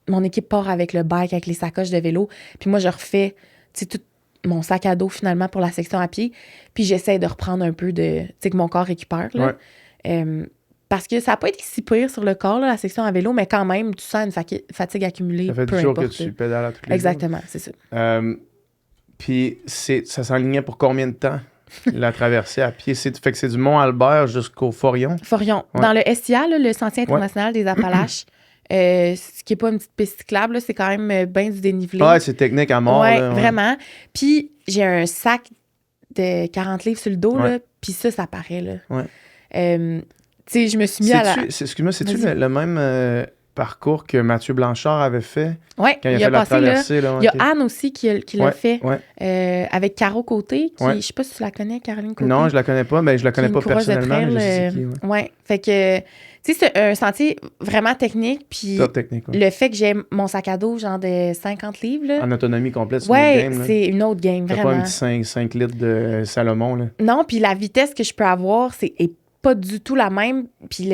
mon équipe part avec le bike, avec les sacoches de vélo, puis moi, je refais, tu sais, tout mon sac à dos, finalement, pour la section à pied, puis j'essaie de reprendre un peu de... Tu sais, que mon corps récupère, là. Parce que ça n'a pas été si pire sur le corps, là, la section à vélo, mais quand même, tu sens une fatigue accumulée. Ça fait 10 jours que tu pédales à tous les jours. Exactement, c'est ça. Puis ça s'enlignait pour combien de temps, la traversée à pied? Fait que c'est du Mont-Albert jusqu'au Forillon? Forillon. Ouais. Dans le SIA, là, le Sentier international des Appalaches, ce qui n'est pas une petite piste cyclable, là, c'est quand même bien du dénivelé. Ouais, c'est technique à mort. Ouais, là, vraiment. Puis j'ai un sac de 40 livres sur le dos, là, Puis ça paraît, là. Ouais. Tu sais, je me suis mis à la... Excuse-moi, c'est-tu Vas-y. le même parcours que Mathieu Blanchard avait fait Ouais, quand il a il fait a la passé, là. traversée? Là, Il y a ok. Anne aussi qui l'a Ouais, fait ouais. avec Caro Côté, qui, Ouais. je sais pas si tu la connais, Caroline Côté. Non, je la connais pas, mais je la qui est connais une pas coureuse de personnellement, mais je sais trail, qui. Ouais. ouais. Fait que, tu sais, c'est un sentier vraiment technique, puis Top technique. Ouais. le fait que j'ai mon sac à dos, genre de 50 livres, là, En autonomie complète, c'est ouais, une autre game. Là. c'est une autre game, T'as vraiment. pas un petit 5 litres de Salomon. Là. Non, puis la vitesse que je peux avoir, est pas du tout la même. Puis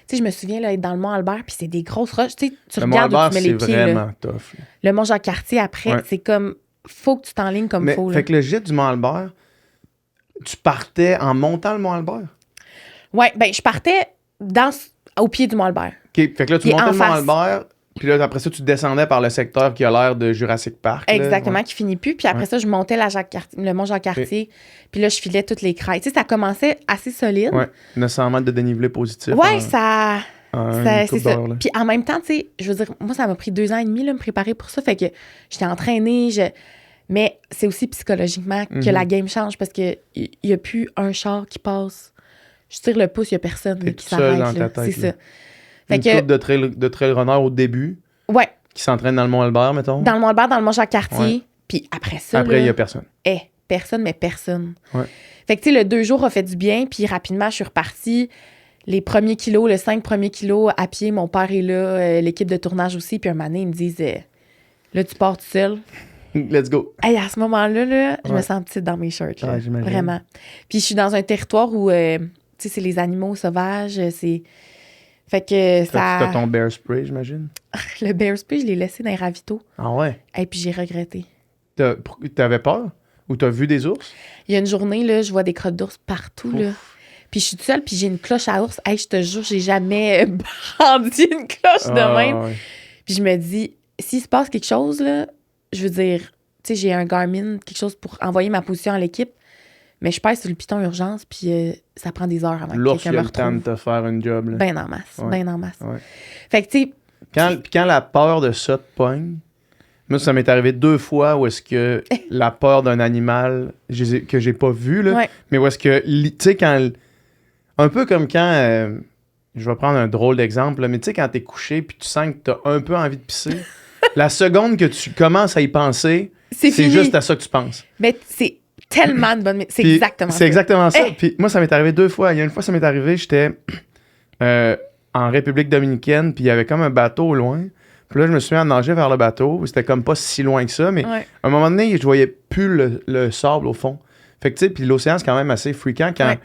tu sais, je me souviens là, être dans le Mont-Albert, puis c'est des grosses roches. Tu sais, tu Le regardes où Mont-Albert, tu mets c'est les pieds. Là. vraiment tough. Là. Le Mont-Jacques-Cartier, après, Ouais. c'est comme... Faut que tu t'enlignes comme Mais, faut. Là. fait que le gîte du Mont-Albert, tu partais en montant le Mont-Albert? Ouais, ben je partais au pied du Mont-Albert. OK, fait que là, tu Puis montais en le face. Mont-Albert, puis là, après ça, tu descendais par le secteur qui a l'air de Jurassic Park. là. Exactement, Ouais. qui finit plus. Puis après Ouais. ça, je montais le Mont-Jacques-Cartier. Puis là, je filais toutes les crêtes. Tu sais, ça commençait assez solide. Ouais, 900 mètres de dénivelé positif. Ouais, en ça... une C'est couple ça. d'heures, là. Puis en même temps, tu sais, je veux dire, moi, ça m'a pris 2 ans et demi, là, me préparer pour ça. Fait que j'étais entraînée, mais c'est aussi psychologiquement que la game change parce qu'il n'y a plus un char qui passe. Je tire le pouce, il n'y a personne T'es qui toute seule s'arrête. dans là. ta tête, C'est là. ça. Fait Une que, couple de trail runner au début ouais, qui s'entraîne dans le Mont-Albert, mettons. dans le Mont-Albert, dans le Mont-Jacques-Cartier. Ouais. Puis après ça, Après, là, il n'y a personne. personne, mais personne. Ouais. Fait que, tu sais, le 2 jours a fait du bien. Puis rapidement, je suis repartie. Les premiers kilos, les 5 premiers kilos à pied, mon père est là, l'équipe de tournage aussi. Puis un moment donné, ils me disent, là, tu pars tout seul. Let's go. Hey, à ce moment-là, là, je me Ouais. sens petite dans mes shirts. Là. Ouais, j'imagine. Vraiment. Puis je suis dans un territoire où, tu sais, c'est les animaux sauvages. C'est... Fait que ça... T'as ton bear spray, j'imagine? Le bear spray, je l'ai laissé dans les ravitaux. Ah ouais? Et puis j'ai regretté. T'avais peur? Ou t'as vu des ours? Il y a une journée, là, je vois des crottes d'ours partout, là. Puis je suis toute seule, puis j'ai une cloche à ours. Hey, je te jure, j'ai jamais brandi une cloche de même. Ouais. Puis je me dis, s'il se passe quelque chose, là, je veux dire, tu sais, j'ai un Garmin, quelque chose pour envoyer ma position à l'équipe, mais je pèse sur le piton urgence, puis ça prend des heures avant que L'ours, il quelqu'un a me le temps de retrouve. te faire une job. Là. Ben en masse, Ouais. ben en masse. Ouais. Fait que, tu sais, Quand la peur de ça te pogne, moi, ça m'est arrivé 2 fois où est-ce que la peur d'un animal que j'ai pas vu, là, ouais, mais où est-ce que, tu sais, quand... Un peu comme quand... je vais prendre un drôle d'exemple, là, mais tu sais, quand t'es couché puis tu sens que t'as un peu envie de pisser, la seconde que tu commences à y penser, c'est c'est fini. juste à ça que tu penses. Mais c'est tellement de bonne... C'est Puis exactement C'est ça. exactement ça. Eh! Puis moi, ça m'est arrivé 2 fois. Il y a une fois, ça m'est arrivé, j'étais en République dominicaine, puis il y avait comme un bateau au loin. Puis là, je me suis mis à nager vers le bateau. C'était comme pas si loin que ça, mais Ouais. à un moment donné, je voyais plus le sable au fond. Fait que, tu sais, puis l'océan, c'est quand même assez fréquent quand Ouais.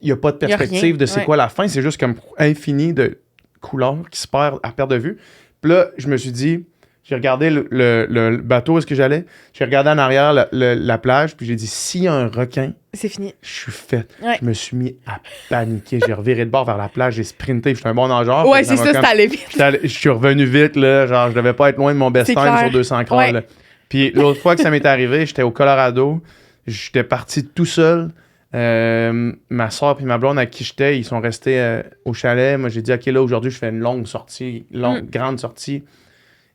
il n'y a pas de Y a perspective rien, de c'est ouais. quoi la fin. C'est juste comme infini de couleurs qui se perdent à perte de vue. Puis là, je me suis dit, j'ai regardé le bateau, où est-ce que j'allais? J'ai regardé en arrière la plage, puis j'ai dit, s'il y a un requin, C'est fini. je suis faite. Ouais. Je me suis mis à paniquer. J'ai reviré de bord vers la plage, j'ai sprinté. J'étais un bon nageur. Ouais, Fait que c'est m'a ça, comme- c'est allé vite. Je suis revenu vite, là. Genre, je devais pas être loin de mon best C'est time clair. sur 200 crawl. Ouais. Là. Puis l'autre fois que ça m'est arrivé, j'étais au Colorado. J'étais parti tout seul. Ma soeur et ma blonde à qui j'étais, ils sont restés au chalet. Moi, j'ai dit, OK, là, aujourd'hui, je fais une longue sortie, grande sortie.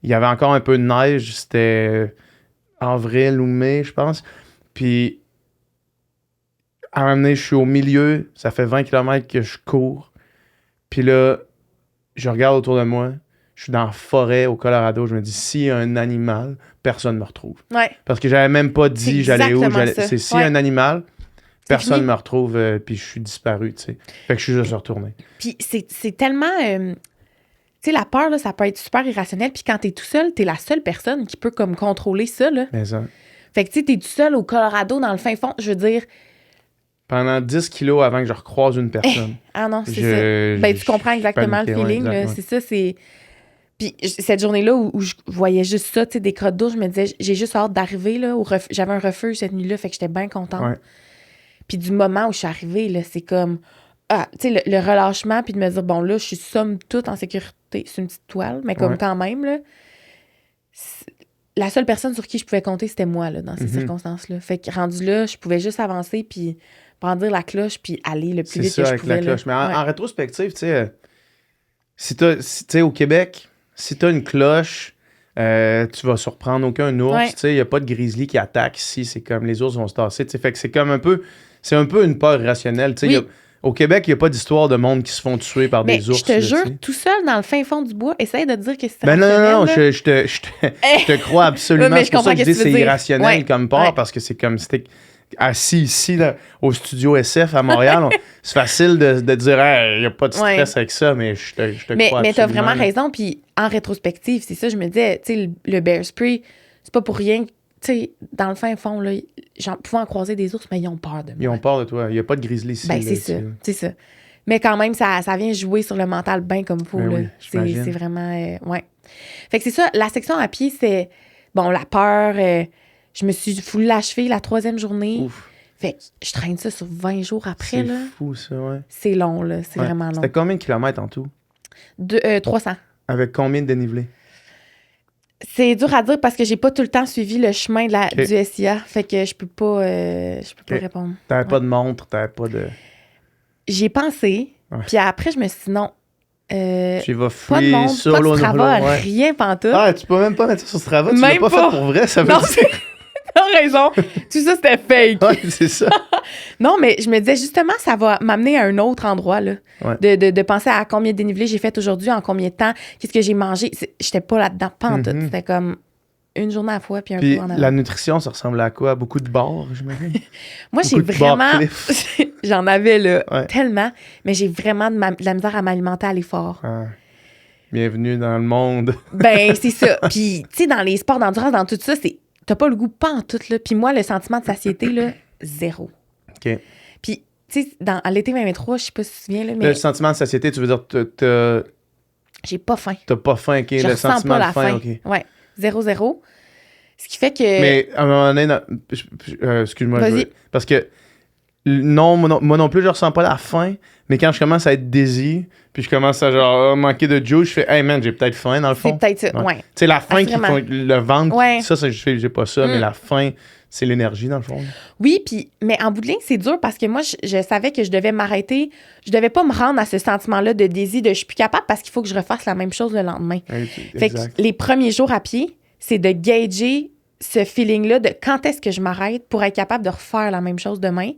Il y avait encore un peu de neige. C'était avril ou mai, je pense. Puis, à un moment donné, je suis au milieu. Ça fait 20 km que je cours. Puis là, je regarde autour de moi. Je suis dans la forêt au Colorado. Je me dis, s'il y a un animal, personne ne me retrouve. Ouais. Parce que j'avais même pas dit C'est j'allais où. exactement ça. C'est s'il y a Ouais. un animal, personne fini. ne me retrouve, puis je suis disparu, tu sais. Fait que je suis juste retourné. Puis c'est tellement... tu sais, la peur, là, ça peut être super irrationnel. Puis quand t'es tout seul, t'es la seule personne qui peut comme contrôler ça, là. Mais ça, Fait que tu sais, t'es tout seul au Colorado, dans le fin fond. Je veux dire... pendant 10 kilos avant que je recroise une personne. Ah non, c'est ça. je- Ben, tu comprends exactement paniquais, le feeling, ouais, là. exact, ouais. C'est ça, c'est... Puis cette journée-là où je voyais juste ça, tu sais, des crottes d'eau, je me disais, j'ai juste hâte d'arriver, là. J'avais un refuge cette nuit-là, fait que j'étais bien contente. Ouais. Puis du moment où je suis arrivée, là, c'est comme... Ah, tu sais, le relâchement, puis de me dire, bon, là, je suis somme toute en sécurité. C'est une petite toile, mais comme Ouais. quand même, là... La seule personne sur qui je pouvais compter, c'était moi, là, dans ces circonstances-là. Fait que rendu là, je pouvais juste avancer, puis brandir la cloche, puis aller le plus C'est vite ça, que je avec pouvais. la cloche. Mais là. en rétrospective, tu sais, tu sais, au Québec, si t'as une cloche, tu vas surprendre aucun ours. Ouais. Tu sais, il n'y a pas de grizzly qui attaque ici. C'est comme les ours vont se tasser. Tu sais, fait que c'est comme un peu... C'est un peu une peur irrationnelle. Tu sais, Oui. au Québec, il n'y a pas d'histoire de monde qui se font tuer par Mais des ours. je te là, jure, tu sais. tout seul dans le fin fond du bois, essaye de te dire que c'est Ben non, rationnel, là. je te crois absolument. Mais je C'est pour ça comprends que je dis ce que tu c'est veux dire. irrationnel Ouais. comme peur, Ouais. parce que c'est comme si t'es assis ici là, au studio SF à Montréal. C'est facile de dire il n'y a pas de stress avec ça, mais je te crois Mais t'as absolument. vraiment là. raison. Puis en rétrospective, c'est ça, je me disais, tu sais, le bear spray, c'est pas pour rien. Tu sais, dans le fin fond, là, j'en pouvais en croiser des ours, mais ils ont peur de moi. Ils ont peur de toi. Il n'y a pas de grizzly ici. Ben, là, c'est ça. tu sais. C'est ça. Mais quand même, ça vient jouer sur le mental bien comme il faut. Ben là. oui, j'imagine. C'est vraiment. Ouais. Fait que c'est ça. La section à pied, c'est. Bon, la peur. Je me suis foulée la cheville la 3e journée. Ouf. Fait que je traîne ça sur 20 jours après. C'est Là. fou, ça, ouais. C'est long, là. C'est Ouais. vraiment long. C'était combien de kilomètres en tout? 300. Avec combien de dénivelé? C'est dur à dire parce que j'ai pas tout le temps suivi le chemin Ok. du SIA. Fait que je peux pas Ok. répondre. T'avais pas de montre, t'avais pas de... J'y ai pensé. Ouais. Puis après, je me suis dit non. Tu vas Pas de fouiller monde, sur pas de l'eau. Strava, Ouais. rien pantoute. Ah, tu peux même pas mettre ça sur Strava. Tu l'as Même pas pas. fait pour vrai, ça veut Non, dire. t'as raison. Tout ça, c'était fake. Ouais, c'est ça. Non, mais je me disais justement, ça va m'amener à un autre endroit, là. Ouais. De penser à combien de dénivelés j'ai fait aujourd'hui, en combien de temps, qu'est-ce que j'ai mangé. J'étais pas là-dedans, pas en tout. Mhm. C'était comme une journée à la fois, puis un Puis peu en avant. la nutrition, ça ressemble à quoi? Beaucoup de bars, j'imagine? Moi, j'ai beaucoup de bars vraiment... Cliff. J'en avais, là, Ouais. tellement, mais j'ai vraiment de la misère à m'alimenter à l'effort. Ah. Bienvenue dans le monde. Ben, c'est ça. Puis, tu sais, dans les sports d'endurance, dans tout ça, t'as pas le goût pas en tout, là. Puis moi, le sentiment de satiété, là, zéro. OK. Puis, tu sais, à l'été 2023, je sais pas si tu te souviens, là, mais Le sentiment de satiété, tu veux dire j'ai pas faim. t'as pas faim, OK? Je Le ressens sentiment pas de la faim, faim. OK. Ouais, 0-0. Ce qui fait que... Mais à un moment donné, excuse-moi, Vas-y. parce que non, moi non plus, je ressens pas la faim, mais quand je commence à être désir, puis je commence à genre manquer de juice, je fais hey man, j'ai peut-être faim dans le fond. C'est peut-être ça, ouais. Tu sais, la faim qui Assurément. font le ventre, Ouais. ça j'ai pas ça, mais Mm. la faim, c'est l'énergie dans le fond. Oui, puis, mais en bout de ligne, c'est dur parce que moi, je savais que je devais m'arrêter. Je devais pas me rendre à ce sentiment-là de désir, de je suis plus capable parce qu'il faut que je refasse la même chose le lendemain. Fait que les premiers jours à pied, c'est de gager ce feeling-là de quand est-ce que je m'arrête pour être capable de refaire la même chose demain.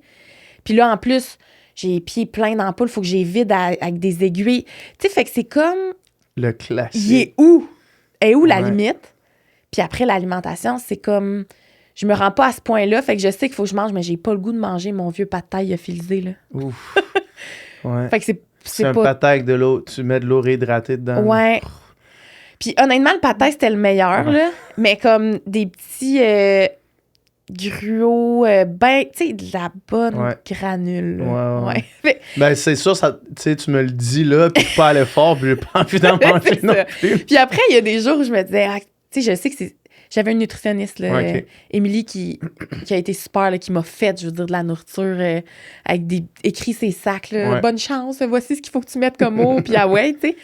Puis là, en plus, j'ai les pieds pleins d'ampoules, il faut que j'ai vide avec des aiguilles. Tu sais, fait que c'est comme, Le classique. il est où? Est où la Ouais. limite? Puis après, l'alimentation, c'est comme, je me rends pas à ce point-là, fait que je sais qu'il faut que je mange, mais j'ai pas le goût de manger mon vieux pâte taille filisé, là. Ouf. Ouais. Fait que C'est c'est un pas... pâté avec de l'eau, tu mets de l'eau réhydratée dedans. Ouais. Puis honnêtement, le pâte taille, c'était le meilleur, Ouais. là. Mais comme des petits gruaux, ben, tu sais, de la bonne Ouais. granule. là. Ouais, ouais. Fait- Ben c'est sûr, tu sais, tu me le dis là, puis pas aller fort, puis j'ai pas envie d'en manger C'est non ça. plus. Puis après, il y a des jours où je me disais, ah, tu sais, je sais que c'est... J'avais une nutritionniste, là, Ouais, ok. Émilie, qui a été super, là, qui m'a fait, je veux dire, de la nourriture avec écrit ses sacs, là, Ouais. bonne chance, voici ce qu'il faut que tu mettes comme mot, puis ah ouais, tu sais.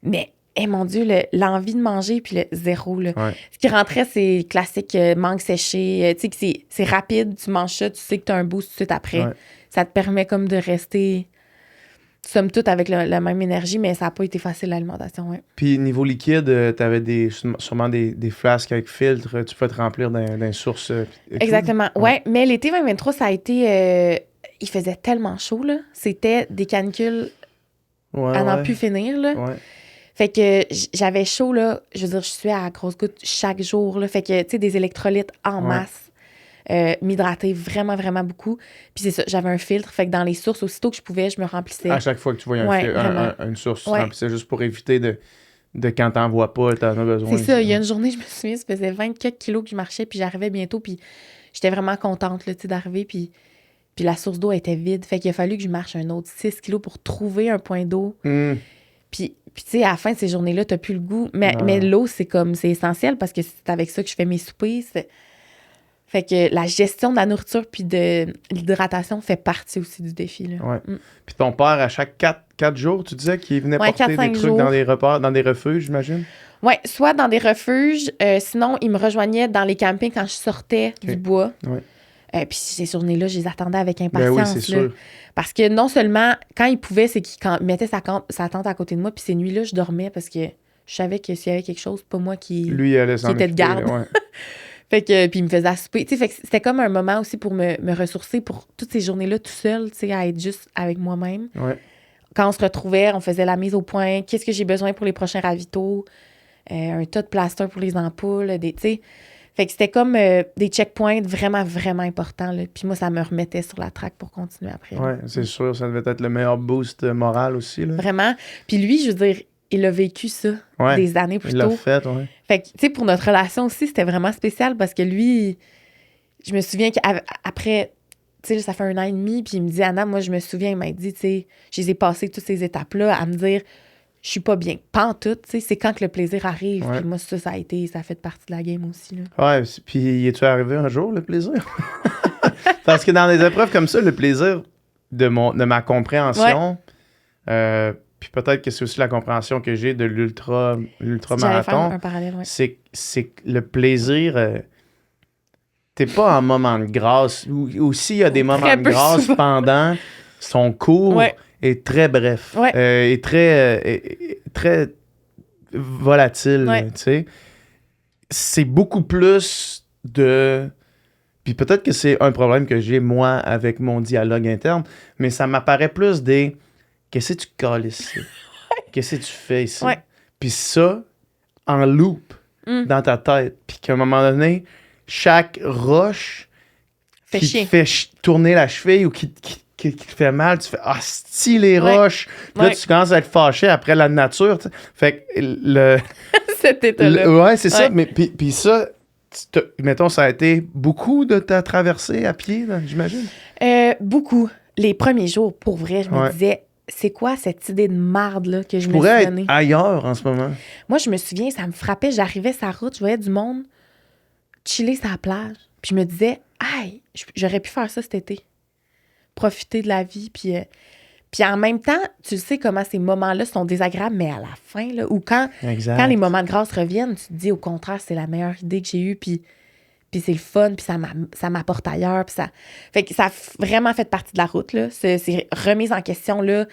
Mais, mon Dieu, l'envie de manger, puis le zéro, là. Ouais. Ce qui rentrait, c'est classique, mangue séché, tu sais, que c'est rapide, tu manges ça, tu sais que tu as un boost tout de suite après. Ouais. Ça te permet comme de rester, somme toute, avec la même énergie, mais ça n'a pas été facile, l'alimentation, ouais. Puis niveau liquide, t'avais sûrement des flasques avec filtre, tu peux te remplir d'un source. et tout. Exactement. Ouais, mais l'été 2023, ça a été. Il faisait tellement chaud, là. C'était des canicules Ouais, à n'en ouais. plus finir, là. Ouais. Fait que j'avais chaud, là. Je veux dire, je suis à grosse goutte chaque jour, là. Fait que, tu sais, des électrolytes en Ouais. masse. M'hydrater vraiment, vraiment beaucoup. Puis c'est ça, j'avais un filtre. Fait que dans les sources, aussitôt que je pouvais, je me remplissais. À chaque fois que tu vois Ouais, vraiment. une source, Ouais. c'est juste pour éviter de quand t'en vois pas, t'en as besoin. C'est ça, il y a une journée, je me souviens, ça faisait 24 kilos que je marchais, puis j'arrivais bientôt, puis j'étais vraiment contente, là, tu sais, d'arriver, puis la source d'eau était vide. Fait qu'il a fallu que je marche un autre 6 kilos pour trouver un point d'eau. Hum. Puis tu sais, à la fin de ces journées-là, t'as plus le goût. Mais Non. l'eau, c'est essentiel parce que c'est avec ça que je fais mes soupers. Fait que la gestion de la nourriture puis de l'hydratation fait partie aussi du défi, là. Ouais. Puis ton père, à chaque 4 jours, tu disais qu'il venait Ouais, porter 4-5 des trucs jours. dans des repas, dans des refuges, j'imagine? Ouais, soit dans des refuges, sinon, ils me rejoignaient dans les campings quand je sortais Ok. du bois. Ouais. Puis ces journées-là, je les attendais avec Ben impatience. oui, c'est là. sûr. Parce que non seulement, quand il pouvait, c'est qu'il mettait sa tente à côté de moi, puis ces nuits-là, je dormais parce que je savais que s'il y avait quelque chose, c'est pas moi qui Lui, il allait s'en était de occuper, garde. ouais. Fait que, puis il me faisait à souper. Tu sais, fait que c'était comme un moment aussi pour me ressourcer pour toutes ces journées-là tout seul, tu sais, à être juste avec moi-même. Ouais. Quand on se retrouvait, on faisait la mise au point. Qu'est-ce que j'ai besoin pour les prochains ravitaux? Un tas de plaster pour les ampoules, tu sais. Fait que c'était comme des checkpoints vraiment, vraiment importants. Là. Puis moi, ça me remettait sur la track pour continuer après. Ouais, c'est sûr, ça devait être le meilleur boost moral aussi. Là. Vraiment. Puis lui, je veux dire, il a vécu ça des années plus tôt. Il l'a fait, ouais. Fait que, tu sais, pour notre relation aussi, c'était vraiment spécial parce que lui, je me souviens qu'après, tu sais, ça fait 1 an et demi, puis il me dit, Anna, moi, je me souviens, il m'a dit, tu sais, je les ai passées toutes ces étapes-là à me dire, je suis pas bien. Pas en tout, tu sais, c'est quand que le plaisir arrive. Ouais. Puis moi, ça a fait partie de la game aussi. Là. Ouais, puis es-tu arrivé un jour, le plaisir? Parce que dans des épreuves comme ça, le plaisir de ma compréhension, puis peut-être que c'est aussi la compréhension que j'ai de l'ultra-marathon, un parallèle, c'est que le plaisir, t'es pas en moment de grâce. Ou s'il y a des moments de grâce souvent. Pendant son cours, est très bref. Est très volatile, tu sais. C'est beaucoup plus de... Puis peut-être que c'est un problème que j'ai, moi, avec mon dialogue interne, mais ça m'apparaît plus des... Qu'est-ce que tu colles ici? Qu'est-ce que tu fais ici? Puis ça, en loop, dans ta tête. Puis qu'à un moment donné, chaque roche qui te fait tourner la cheville ou qui te fait mal, tu fais « Ah, style les roches! » Puis là, tu commences à être fâché après la nature. T'sais. Fait que le... Cet état-là. Ouais, c'est ça. Mais puis ça, mettons, ça a été beaucoup de ta traversée à pied, j'imagine? Beaucoup. Les premiers jours, pour vrai, je me disais, c'est quoi cette idée de marde là, que je me suis donnée? Je pourrais être ailleurs en ce moment. Moi, je me souviens, ça me frappait. J'arrivais sur la route, je voyais du monde chiller sur la plage. Puis je me disais, hey, j'aurais pu faire ça cet été. Profiter de la vie. Puis en même temps, tu sais comment ces moments-là sont désagréables, mais à la fin, là, ou quand les moments de grâce reviennent, tu te dis, au contraire, c'est la meilleure idée que j'ai eue. Puis c'est le fun, puis ça m'apporte ailleurs. Puis ça... Fait que ça a vraiment fait partie de la route, là. C'est remise en question, là.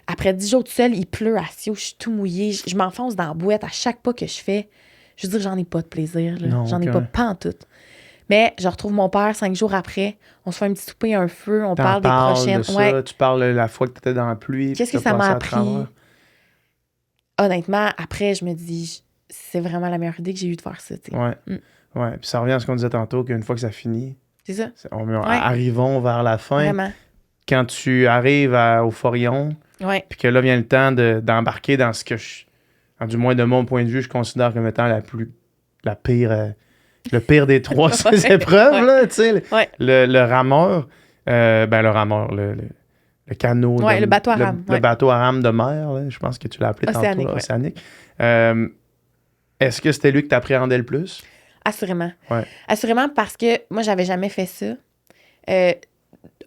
Après 10 jours tout seul, il pleut à Sio, je suis tout mouillée. Je m'enfonce dans la boîte à chaque pas que je fais. Je veux dire, j'en ai pas de plaisir, là. J'en ai pas pantoute. Mais je retrouve mon père 5 jours après. On se fait un petit souper, un feu, on parle des prochaines. De ça, tu parles de la fois que tu étais dans la pluie. Qu'est-ce que ça m'a appris? Honnêtement, après, je me dis, c'est vraiment la meilleure idée que j'ai eue de faire ça. T'sais. Ouais, puis ça revient à ce qu'on disait tantôt, qu'une fois que ça finit, c'est ça. Arrivons vers la fin. Vraiment. Quand tu arrives au Forillon, puis que là vient le temps d'embarquer dans ce que du moins de mon point de vue, je considère comme étant le pire des trois ces épreuves, là, tu sais, le rameur, le canot. Le bateau à rame. Le bateau à rame de mer, là, je pense que tu l'as appelé tantôt, Océanique. Est-ce que c'était lui que tu appréhendais le plus? Assurément. Assurément parce que moi, j'avais jamais fait ça.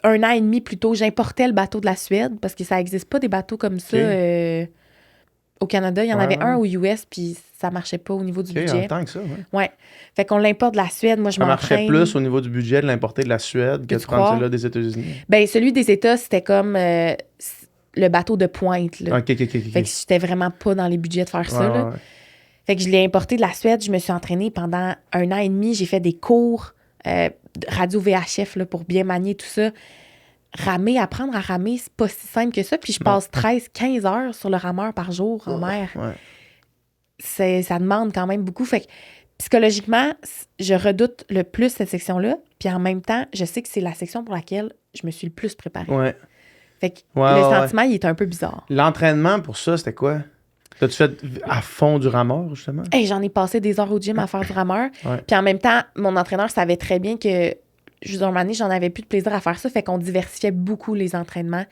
1 an et demi plus tôt, j'importais le bateau de la Suède parce que ça n'existe pas des bateaux comme ça au Canada. Il y en avait un aux US, puis ça marchait pas au niveau du budget. Tant que ça, Fait qu'on l'importe de la Suède. Moi, je m'entraîne. Ça marchait plus au niveau du budget de l'importer de la Suède que de prendre celui-là des États-Unis? Ben, celui des États, c'était comme le bateau de pointe. Là. Fait que j'étais vraiment pas dans les budgets de faire ça. Là. Fait que je l'ai importé de la Suède. Je me suis entraînée pendant 1 an et demi. J'ai fait des cours radio VHF là, pour bien manier tout ça. Apprendre à ramer, c'est pas si simple que ça. Puis je passe 13-15 heures sur le rameur par jour en mer. Ça demande quand même beaucoup. Fait que psychologiquement, je redoute le plus cette section-là. Puis en même temps, je sais que c'est la section pour laquelle je me suis le plus préparée. Fait que le sentiment, il est un peu bizarre. L'entraînement pour ça, c'était quoi? T'as-tu fait à fond du rameur, justement? J'en ai passé des heures au gym à faire du rameur. Puis en même temps, mon entraîneur savait très bien que, juste un moment donné, j'en avais plus de plaisir à faire ça. Fait qu'on diversifiait beaucoup les entraînements.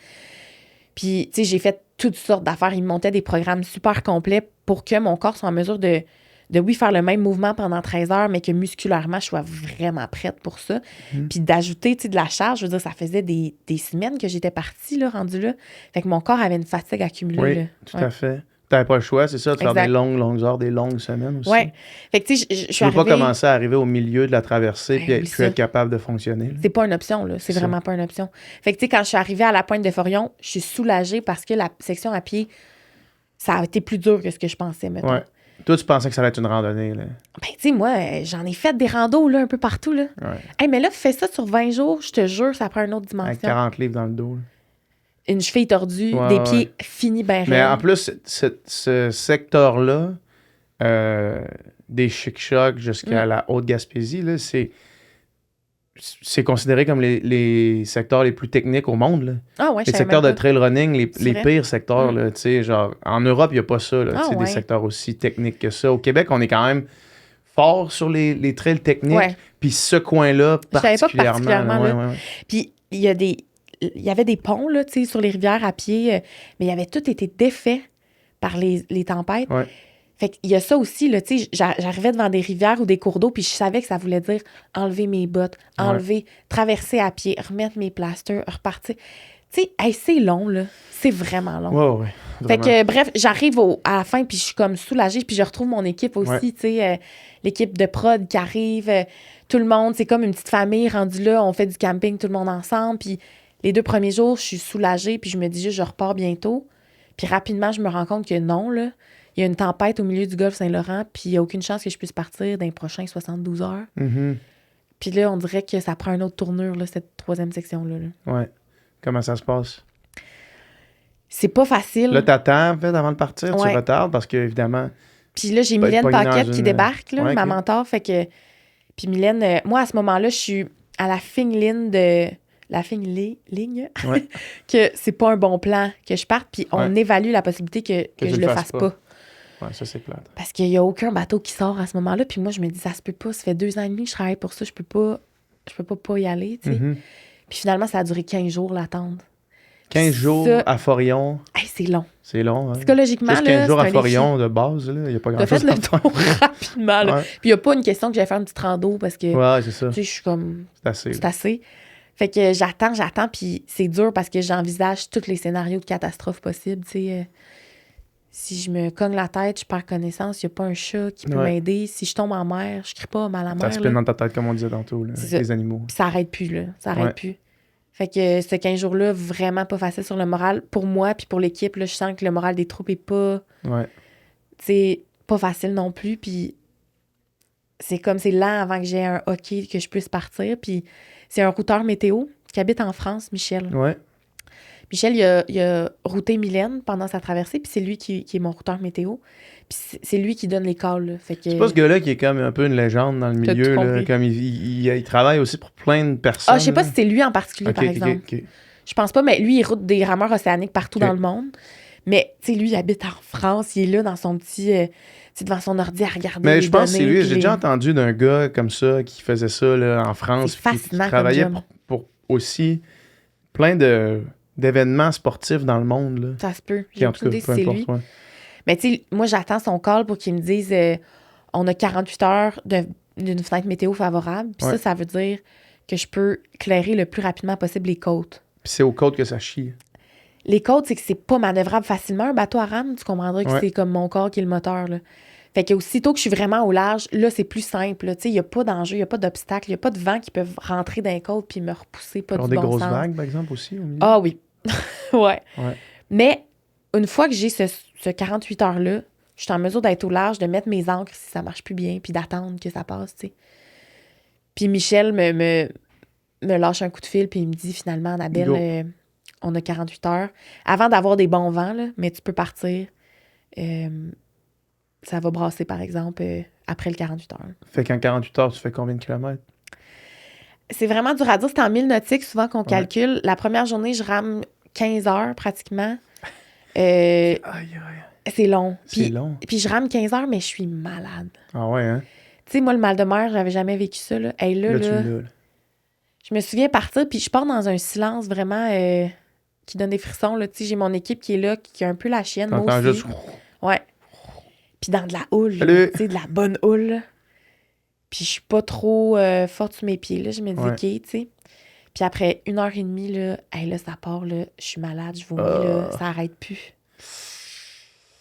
Puis, tu sais, j'ai fait toutes sortes d'affaires. Il me montait des programmes super complets pour que mon corps soit en mesure de faire le même mouvement pendant 13 heures, mais que musculairement, je sois vraiment prête pour ça. Puis d'ajouter, tu sais, de la charge, je veux dire, ça faisait des semaines que j'étais partie, là, rendue là. Fait que mon corps avait une fatigue accumulée. Oui, là. Tout à fait. T'avais pas le choix, c'est ça, de faire des longues heures, des longues semaines aussi. Oui. Fait que, tu sais, je suis arrivée... Tu peux pas commencer à arriver au milieu de la traversée puis être capable de fonctionner. Là. C'est pas une option, là. C'est vraiment pas une option. Fait que, tu sais, quand je suis arrivée à la pointe de Forillon, je suis soulagée parce que la section à pied, ça a été plus dur que ce que je pensais, mettons. Toi, tu pensais que ça allait être une randonnée, là? Ben, tu sais, moi, j'en ai fait des randos, là, un peu partout, là. Ouais. Hey, mais là, fais ça sur 20 jours, je te jure, ça prend une autre Avec dimension. 40 livres dans le dos. Là. Une cheville tordue, Ouais, des ouais. pieds finis ben Mais en raides. plus, ce secteur-là, des Chic-Chocs jusqu'à la Haute-Gaspésie, là, c'est considéré comme les secteurs les plus techniques au monde. Là. Ah ouais, je Les savais secteurs même de pas. trail running, C'est les vrai? pires secteurs, là, tu sais, genre, en Europe, il n'y a pas ça, là, Ah tu sais, ouais. des secteurs aussi techniques que ça. Au Québec, on est quand même fort sur les trails techniques, Ouais. puis ce coin-là, Je savais pas particulièrement. particulièrement, là, là. ouais. Puis il y avait des ponts, là, tu sais, sur les rivières à pied, mais il avait tout été défait par les tempêtes. Ouais. Fait qu'il y a ça aussi, là, tu sais, j'arrivais devant des rivières ou des cours d'eau, puis je savais que ça voulait dire enlever mes bottes, traverser à pied, remettre mes plasters, repartir. Tu sais, hey, c'est long, là. C'est vraiment long. Ouais, ouais. Fait Vraiment. que, bref, j'arrive à la fin, puis je suis comme soulagée, puis je retrouve mon équipe aussi, Ouais. tu sais, l'équipe de prod qui arrive, tout le monde, c'est comme une petite famille rendue là, on fait du camping, tout le monde ensemble, puis les 2 premiers jours, je suis soulagée, puis je me dis juste, je repars bientôt. Puis rapidement, je me rends compte que non, là, il y a une tempête au milieu du golfe Saint-Laurent, puis il n'y a aucune chance que je puisse partir dans les prochains 72 heures. Mhm. Puis là, on dirait que ça prend une autre tournure, là, cette 3e section-là. Là. Ouais. Comment ça se passe? C'est pas facile. Là, t'attends, en fait, avant de partir, Ouais. tu retardes, parce qu'évidemment... Puis là, j'ai Pas être Mylène pogné dans Paquette qui une- débarque, là, Ouais, ma ok. mentor. Fait que. Puis Mylène, moi, à ce moment-là, je suis à la fine ligne de. La fine ligne. Ouais. que c'est pas un bon plan que je parte. Puis on Ouais. évalue la possibilité que tu je le fasse pas. Ouais, ça, c'est plate. Parce qu'il y a aucun bateau qui sort à ce moment-là. Puis moi, je me dis, ça se peut pas. Ça fait 2 ans et demi que je travaille pour ça. Je peux pas y aller, tu sais. Mhm. Puis finalement, ça a duré 15 jours, l'attente. 15 jours Ça- à Forion, Hey, c'est long. c'est long. Hein? Psychologiquement, Juste là, 15 jours c'est à un Forion de base, il n'y a pas défi. T'as grand-chose fait à le faire. tour rapidement, là. Ouais. Puis il n'y a pas une question que j'allais faire une petite rando parce que, Ouais, c'est ça. tu sais, je suis comme... C'est assez. C'est assez. Fait que j'attends, puis c'est dur parce que j'envisage tous les scénarios de catastrophe possibles, tu sais. Si je me cogne la tête, je perds connaissance, il n'y a pas un chat qui peut Ouais. m'aider. Si je tombe en mer, je crie pas mal à la Ça mer, se là. pine dans ta tête, comme on disait tantôt, là, C'est avec ça. les animaux. Puis ça arrête plus, là. Ça arrête Ouais. plus. Fait que ce 15 jours-là, vraiment pas facile sur le moral. Pour moi, puis pour l'équipe, là, je sens que le moral des troupes est pas... Ouais. Tu sais, pas facile non plus, puis c'est comme c'est lent avant que j'ai un hockey que je puisse partir. Puis c'est un routeur météo qui habite en France, Michel. Ouais. Michel, il a routé Mylène pendant sa traversée, puis c'est lui qui est mon routeur météo. Puis c'est lui qui donne les calls. Là. Fait que, C'est pas ce gars-là qui est comme un peu une légende dans le T'as milieu. tout Là, compris. comme il travaille aussi pour plein de personnes. Ah, je sais pas là. si c'est lui en particulier, Ok, par ok, exemple. ok. Je pense pas, mais lui, il route des rameurs océaniques partout Ok. dans le monde. Mais, tu sais, lui, il habite en France. Il est là dans son petit... tu sais, devant son ordi à regarder Mais les je pense que c'est données, lui. puis J'ai déjà entendu d'un gars comme ça qui faisait ça là, en France. C'est puis qui fascinant comme travaillait job. pour aussi plein d'événements sportifs dans le monde. Là. Ça se peut. Qui, J'ai en tout aucune cas, idée peu si c'est importe. lui. Ouais. Mais tu sais, moi, j'attends son call pour qu'il me dise on a 48 heures d'une fenêtre météo favorable. Puis Ouais. ça veut dire que je peux clairer le plus rapidement possible les côtes. Puis c'est aux côtes que ça chie. Les côtes, c'est que c'est pas manœuvrable facilement. Un bateau à rame, tu comprendras que Ouais. c'est comme mon corps qui est le moteur. Là. Fait que aussitôt que je suis vraiment au large, là, c'est plus simple. Il n'y a pas d'enjeu, il n'y a pas d'obstacle, il n'y a pas de vent qui peuvent rentrer dans les côtes puis me repousser, pas Genre du des bon grosses sens. vagues, par exemple, aussi, au milieu. Ah oui. Ouais. Ouais. Mais une fois que j'ai ce 48 heures-là, je suis en mesure d'être au large, de mettre mes ancres si ça marche plus bien, puis d'attendre que ça passe, tu sais. Puis Michel me lâche un coup de fil, puis il me dit finalement, Go. Annabelle, on a 48 heures. Avant d'avoir des bons vents, là, mais tu peux partir. Ça va brasser, par exemple, après le 48 heures. Fait qu'en 48 heures, tu fais combien de kilomètres? C'est vraiment dur à dire. C'est en 1000 nautiques, souvent qu'on Ouais. calcule. La première journée, je rame 15 heures, pratiquement. Aïe, aïe. C'est long. C'est Puis, long. puis je rame 15 heures, mais je suis malade. Ah ouais, hein? Tu sais, moi, le mal de mer, j'avais jamais vécu ça. Là. Hey, Là, tu là, l'as. Là. je me souviens partir, puis je pars dans un silence vraiment qui donne des frissons. Là. Tu sais, j'ai mon équipe qui est là, qui a un peu la chienne, moi T'entends aussi. juste... Ouais. Puis dans de la houle, là, Salut. tu sais, de la bonne houle. Là. Puis je suis pas trop forte sur mes pieds, là. Je me dis, Ouais. OK, tu sais. Puis après 1h30, là, hey, là, ça part, là. Je suis malade, je vomis, là. Ça arrête plus.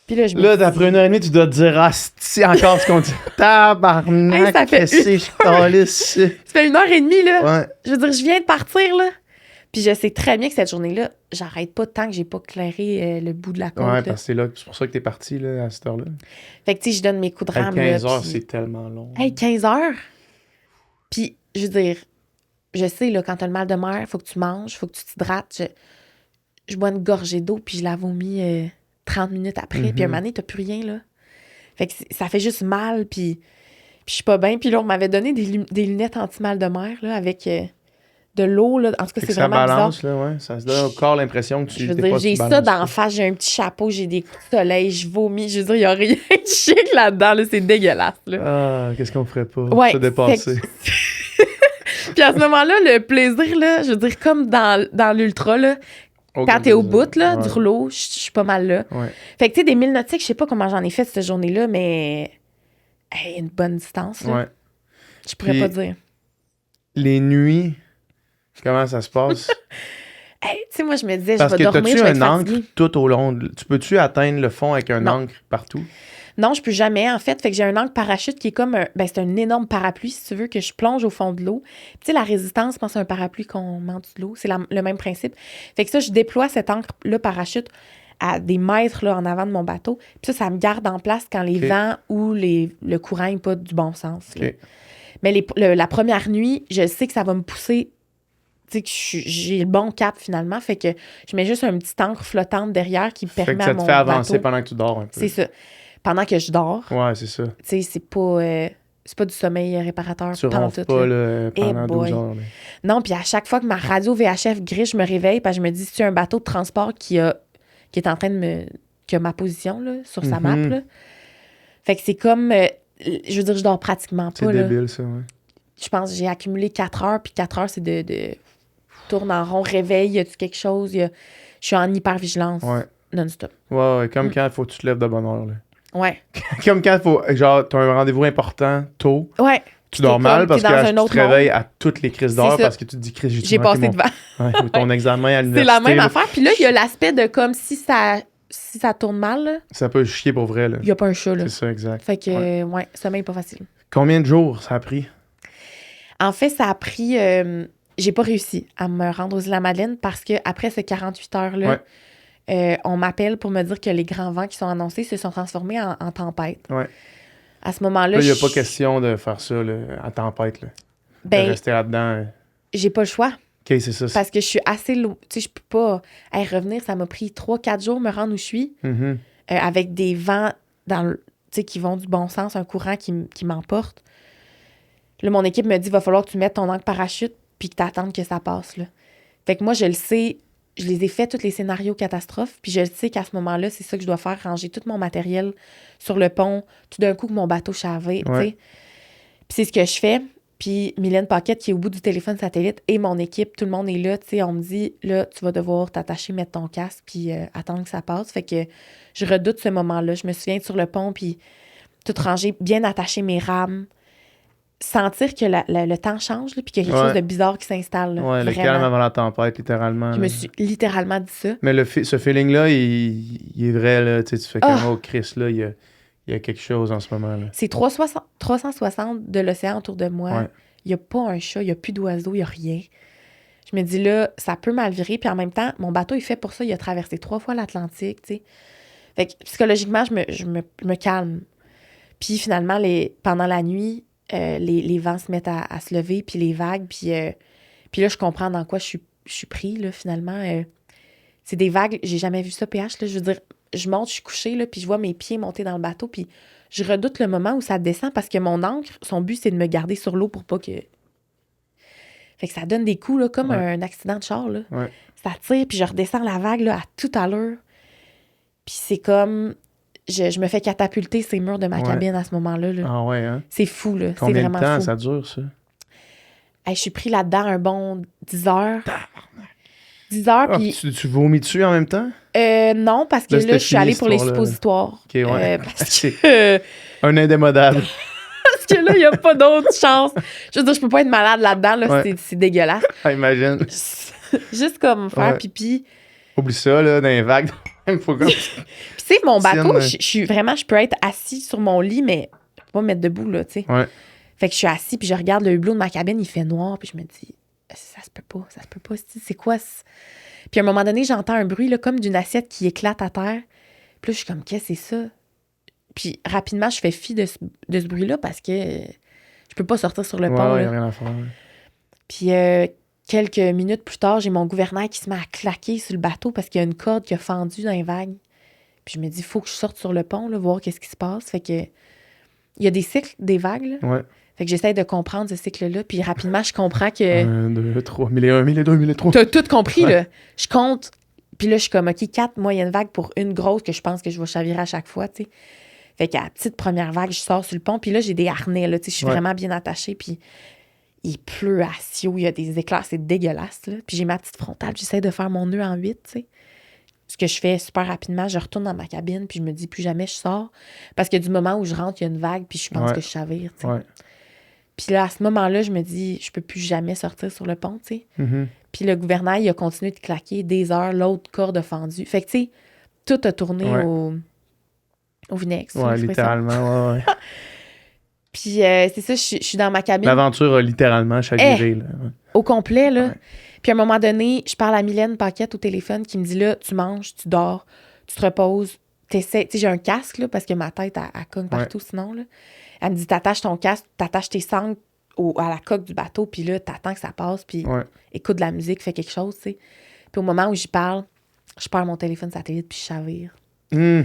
Puis là, je me Là, dis... après 1h30, tu dois te dire, ah, c'est encore ce qu'on dit. Tabarnak, Hey, ça fait qu'est-ce que je calisse. Ça fait 1h30, là. Ouais. Je veux dire, je viens de partir, là. Puis je sais très bien que cette journée-là, j'arrête pas tant que j'ai pas clairé le bout de la côte. Ouais, là. parce que c'est pour ça que t'es parti là, à cette heure-là. Fait que, tu sais, je donne mes coups de Hey, rame. 15 là, heures, puis- c'est tellement long. Hey, 15 heures? Puis, je veux dire, je sais, là, quand t'as le mal de mer, faut que tu manges, faut que tu t'hydrates. Je bois une gorgée d'eau, puis je la vomis 30 minutes après. Puis, un moment donné, t'as plus rien, là. Fait que ça fait juste mal, puis je suis pas bien. Puis là, on m'avait donné des lunettes anti-mal de mer, là, avec de l'eau, là. En tout cas, Fait c'est que ça vraiment balance, bizarre. là, ouais. Ça se donne au corps l'impression que tu Je veux t'es dire, pas, j'ai tu ça balances d'en pas. face, j'ai un petit chapeau, j'ai des coups de soleil, je vomis. Je veux dire, il y a rien de chic là-dedans, là. C'est dégueulasse, là. Ah, qu'est-ce qu'on ferait pas? Ouais, Se dépasser. Puis à ce moment-là, le plaisir, là, je veux dire, comme dans l'ultra, là, Aucun quand t'es au plaisir. bout, là, Ouais. du rouleau, je suis pas mal là. Ouais. Fait que, tu sais, des 1000 nautiques, je sais pas comment j'en ai fait cette journée-là, mais... Hey, une bonne distance, là. Ouais. Je pourrais Puis- pas dire. Les nuits, comment ça se passe? Hey, tu sais, moi, je me disais, Parce je vais que dormir, t'as-tu je vais un être encre fatiguée. tout au long? Tu peux-tu atteindre le fond avec un Non. encre partout? Non, je peux jamais, en fait. Fait que j'ai un encre parachute qui est comme c'est un énorme parapluie, si tu veux, que je plonge au fond de l'eau. Puis, tu sais, la résistance, je pense, c'est un parapluie qu'on met en dessous de l'eau. C'est le même principe. Fait que ça, je déploie cet encre-là parachute à des mètres là, en avant de mon bateau. Puis ça me garde en place quand les Ok. vents ou le courant n'est pas du bon sens. là. OK. Mais la première nuit, je sais que ça va me pousser. Tu sais, que j'ai le bon cap finalement. Fait que je mets juste un petit encre flottante derrière qui me Fait permet que à ça te mon fait avancer bateau. pendant que tu dors un peu. C'est ça. Pendant que je dors, Ouais, c'est ça. tu sais, c'est pas du sommeil réparateur. Tu pantoute, ronfles pas là. là, pendant Eh 12 boy. heures. là. Non, puis à chaque fois que ma radio VHF grille, je me réveille parce que je me dis, c'est un bateau de transport qui est en train de me... qui a ma position là, sur sa map. Mhm. Là. Fait que c'est comme... je veux dire, je dors pratiquement C'est pas. Là. débile, ça, ouais. Je pense que j'ai accumulé 4 heures, puis 4 heures, c'est de tourne en rond, réveil, y a-tu quelque chose? Je suis en hypervigilance Ouais. non-stop. Ouais, comme quand il faut que tu te lèves de bonne heure. Là. Ouais. Comme quand il faut, genre, t'as un rendez-vous important tôt, Ouais. tu dors T'es mal comme- parce t'es que dans tu un autre te réveilles à toutes les crises d'heure C'est ça. parce que tu te dis, Chris, J'ai passé devant. Ouais, ou ton examen à C'est l'université. la même là, affaire. Puis là, il y a l'aspect de comme si ça tourne mal, là, Ça peut chier pour vrai. Là. il n'y a pas un chat. Là. C'est ça, exact. Fait que, ouais, sommeil pas facile. Combien de jours ça a pris? En fait, ça a pris... j'ai pas réussi à me rendre aux Îles-de-la-Madeleine parce que après ces 48 heures-là, on m'appelle pour me dire que les grands vents qui sont annoncés se sont transformés en tempête. Ouais. À ce moment-là, Là, il n'y a pas question de faire ça là, à tempête. Là. De Ben, rester là-dedans. j'ai pas le choix. OK, c'est ça. Parce que je suis assez loin. Tu sais, je peux pas revenir. Ça m'a pris 3-4 jours me rendre où je suis Mhm. avec des vents tu sais, qui vont du bon sens, un courant qui m'emporte. Là, mon équipe me dit va falloir que tu mettes ton encre parachute puis que tu attendes que ça passe. Là. Fait que moi, je le sais. Je les ai fait, tous les scénarios catastrophes. Puis je le sais qu'à ce moment-là, c'est ça que je dois faire, ranger tout mon matériel sur le pont. Tout d'un coup, que mon bateau chavé. Ouais. Tu sais. Puis c'est ce que je fais. Puis Mylène Paquette, qui est au bout du téléphone satellite, et mon équipe, tout le monde est là. Tu sais, on me dit, là, tu vas devoir t'attacher, mettre ton casque, puis attendre que ça passe. Fait que je redoute ce moment-là. Je me souviens être sur le pont, puis tout ranger, bien attacher mes rames. Sentir que le temps change, là, puis qu'il y a quelque Ouais. chose de bizarre qui s'installe. là. Ouais, le Vraiment. calme avant la tempête, littéralement. Je là. me suis littéralement dit ça. Mais ce feeling-là, il est vrai. Là, tu sais, tu fais comme, Ah! oh, Chris, là, il y a quelque chose en ce moment. Là. C'est 360 de l'océan autour de moi. Ouais. Il n'y a pas un chat, il n'y a plus d'oiseaux, il n'y a rien. Je me dis là, ça peut mal virer. Puis en même temps, mon bateau est fait pour ça. Il a traversé 3 fois l'Atlantique, tu sais. Fait que psychologiquement, je me calme. Puis finalement, pendant la nuit, les vents se mettent à se lever, puis les vagues. Puis là, je comprends dans quoi je suis pris, là, finalement. C'est des vagues, j'ai jamais vu ça, PH. Là, je veux dire, je monte, je suis couchée, là, puis je vois mes pieds monter dans le bateau, puis je redoute le moment où ça descend parce que mon ancre, son but, c'est de me garder sur l'eau pour pas que... Fait que ça donne des coups, là, comme Ouais. un accident de char, là. Ouais. Ça tire, puis je redescends la vague, là, à toute à l'heure. Puis c'est comme... Je me fais catapulter ces murs de ma Ouais. cabine à ce moment-là, là. Ah ouais, hein? C'est fou, là. C'est Combien de vraiment temps fou. ça dure, ça? Hey, je suis pris là-dedans un bon 10 heures. 10 heures, Ah, puis... tu vomis dessus en même temps? Non, parce que Là, là, c'était je suis fini, allée cette pour les histoire-là. suppositoires. OK, ouais. Parce C'est que... un indémodable. Parce que là, il n'y a pas d'autre chance. Je veux dire, je peux pas être malade là-dedans, là, Ouais. c'est dégueulasse. Ah, imagine. Juste comme faire Ouais. pipi. Oublie ça, là, dans les vagues. Il faut comme... Puis tu sais, mon bateau, Tienne. je peux être assis sur mon lit, mais je peux pas me mettre debout, là, tu sais. Ouais. Fait que je suis assis, puis je regarde le hublot de ma cabine, il fait noir, puis je me dis, ça se peut pas. C'est quoi? Puis à un moment donné, j'entends un bruit là, comme d'une assiette qui éclate à terre. Puis là, je suis comme, qu'est-ce que c'est ça? Puis rapidement, je fais fi de ce bruit-là parce que je peux pas sortir sur le pont. Ouais, y là. a rien à faire. Puis quelques minutes plus tard, j'ai mon gouvernail qui se met à claquer sur le bateau parce qu'il y a une corde qui a fendu dans les vagues. Puis je me dis, il faut que je sorte sur le pont, là, voir qu'est-ce qui se passe. Fait que il y a des cycles des vagues. Là. Ouais. Fait que j'essaie de comprendre ce cycle-là. Puis rapidement, je comprends que... 1, 2, 3, 1001, 1002, 1003. T'as tout compris, Ouais. là. Je compte. Puis là, je suis comme, OK, 4 moyennes vagues pour une grosse que je pense que je vais chavirer à chaque fois, tu sais. Fait qu'à la petite première vague, je sors sur le pont. Puis là, j'ai des harnais, là, tu sais. Je suis vraiment bien attachée. Puis il pleut à Sio. Il y a des éclairs. C'est dégueulasse, là. Puis j'ai ma petite frontale. J'essaie de faire mon nœud en 8, tu sais. Ce que je fais super rapidement, je retourne dans ma cabine. Puis je me dis, plus jamais je sors. Parce que du moment où je rentre, il y a une vague. Puis je pense que je chavire, tu sais. Ouais. Puis là, à ce moment-là, je me dis, je peux plus jamais sortir sur le pont, tu sais. Mhm. Puis le gouvernail, il a continué de claquer des heures, l'autre corde a fendu. Fait que, tu sais, tout a tourné Ouais. au vinaigre. c'est Ouais, l'expression. littéralement, ouais. Puis c'est ça, je suis dans ma cabine L'aventure a littéralement chaviré, là. Ouais. au complet, là. Ouais. Puis à un moment donné, je parle à Mylène Paquette au téléphone qui me dit, là, tu manges, tu dors, tu te reposes, t'essaies. Tu sais, j'ai un casque, là, parce que ma tête, elle cogne partout sinon, là. Elle me dit, t'attaches ton casque, t'attaches tes sangles à la coque du bateau, puis là, t'attends que ça passe, puis écoute de la musique, fais quelque chose, tu sais. Puis au moment où j'y parle, je perds mon téléphone satellite, puis je chavire. Hum.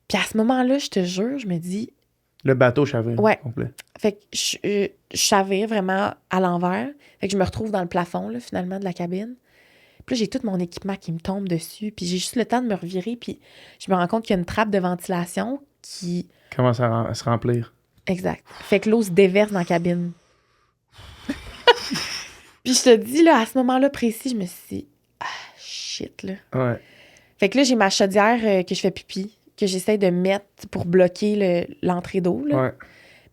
Puis à ce moment-là, je te jure, je me dis... Le bateau chavire, Ouais. complet. Fait que je chavire vraiment à l'envers. Fait que je me retrouve dans le plafond, là, finalement, de la cabine. Puis là, j'ai tout mon équipement qui me tombe dessus, puis j'ai juste le temps de me revirer, puis je me rends compte qu'il y a une trappe de ventilation qui... Commence à se remplir. Exact. Fait que l'eau se déverse dans la cabine. Puis je te dis, là, à ce moment-là précis, je me suis dit, ah, shit, là. Ouais. Fait que là, j'ai ma chaudière que je fais pipi, que j'essaie de mettre pour bloquer l'entrée d'eau, là. Ouais.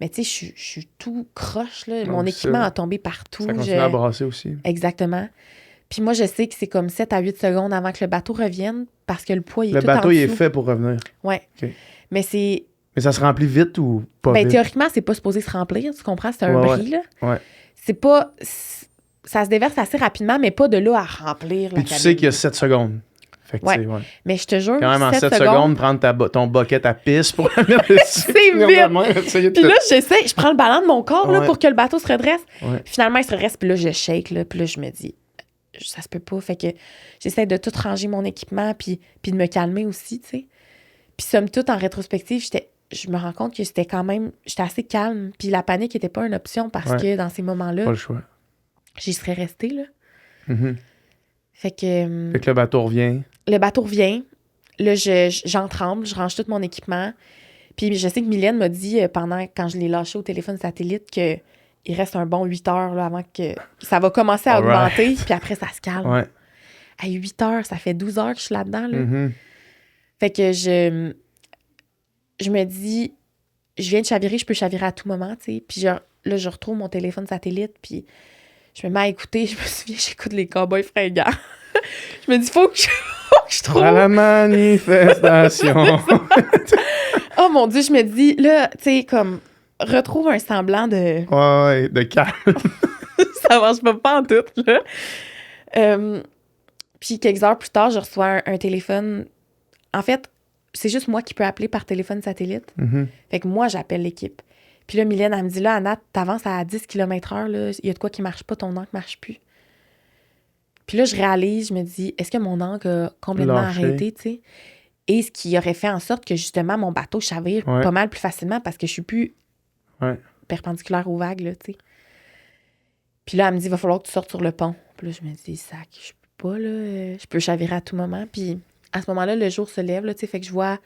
Mais tu sais, je suis tout croche, là. Ouais, Mon c'est équipement ça. a tombé partout. Ça continue à brasser aussi. Exactement. Puis moi, je sais que c'est comme 7 à 8 secondes avant que le bateau revienne parce que le poids, il est Le tout bateau, en il est dessous. fait pour revenir. Ouais. OK. Mais c'est... Mais ça se remplit vite ou pas Ben, vite? théoriquement, c'est pas supposé se remplir, tu comprends? C'est un Ouais, bris, là. Ouais. C'est pas... Ça se déverse assez rapidement, mais pas de là à remplir la Puis tu cabine. sais qu'il y a 7 secondes. Fait que Ouais. c'est... Ouais. Mais je te jure, Quand même, en 7 7 secondes, prendre ton bucket à pisse pour la mettre dessus. C'est vite. Essayer de Puis là, j'essaie, je prends le ballon de mon corps là, Ouais. pour que le bateau se redresse. Ouais. Puis finalement, il se redresse, puis là, je shake, là, puis là, je me dis, ça se peut pas. Fait que j'essaie de tout ranger mon équipement, puis de me calmer aussi, tu sais. Puis somme toute, en rétrospective, je me rends compte que j'étais assez calme, puis la panique n'était pas une option parce Ouais. que dans ces moments-là, Pas le choix. j'y serais restée, là. Mhm. Fait que Fait que le bateau revient. le bateau revient. Là, j'en tremble, je range tout mon équipement. Puis je sais que Mylène m'a dit, quand je l'ai lâché au téléphone satellite, qu'il reste un bon 8 heures là, avant que ça va commencer à Alright. augmenter, puis après, ça se calme. Ouais. À 8 heures, ça fait 12 heures que je suis là-dedans. Là. Mhm. Fait que je me dis, je viens de chavirer, je peux chavirer à tout moment, tu sais. Puis là, je retrouve mon téléphone satellite, puis je me mets à écouter. Je me souviens, j'écoute les Cowboys fringants. Je me dis, faut que je trouve... À la manifestation. Oh mon Dieu, je me dis, là, tu sais, comme, retrouve un semblant de... Ouais, de calme. Ça marche pas en tout, là. Puis quelques heures plus tard, je reçois un téléphone. En fait, c'est juste moi qui peux appeler par téléphone satellite. Mhm. Fait que moi, j'appelle l'équipe. Puis là, Mylène, elle me dit, là, Anna, t'avances à 10 km/h, là, il y a de quoi qui marche pas, ton ancre marche plus. Puis là, je réalise, je me dis, est-ce que mon ancre a complètement Lâché. arrêté, tu sais? Et ce qui aurait fait en sorte que, justement, mon bateau chavire Ouais. pas mal plus facilement parce que je suis plus Ouais. perpendiculaire aux vagues, là, tu sais. Puis là, elle me dit, il va falloir que tu sortes sur le pont. Puis là, je me dis, sac, je peux pas, là. Je peux chavirer à tout moment. Puis à ce moment-là, le jour se lève, là, tu sais, fait que je vois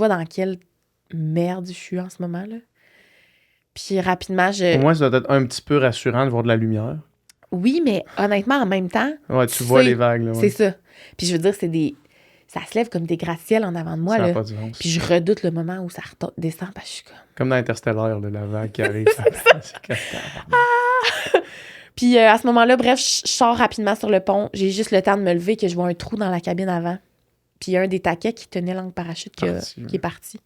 dans quelle merde je suis en ce moment, là. Puis rapidement, Au moins, ça doit être un petit peu rassurant de voir de la lumière. Oui, mais honnêtement, en même temps, Ouais, tu vois sais, les vagues, là. Ouais. c'est ça. Puis je veux dire, ça se lève comme des gratte-ciels en avant de moi, Ça n'a là. pas du sens. Puis je redoute le moment où ça descend, parce que je suis comme... Comme dans Interstellar, là, la vague qui arrive. C'est comme- Puis à ce moment-là, bref, je sors rapidement sur le pont. J'ai juste le temps de me lever que je vois un trou dans la cabine avant. Puis il y a un des taquets qui tenait l'angle parachute qui est parti.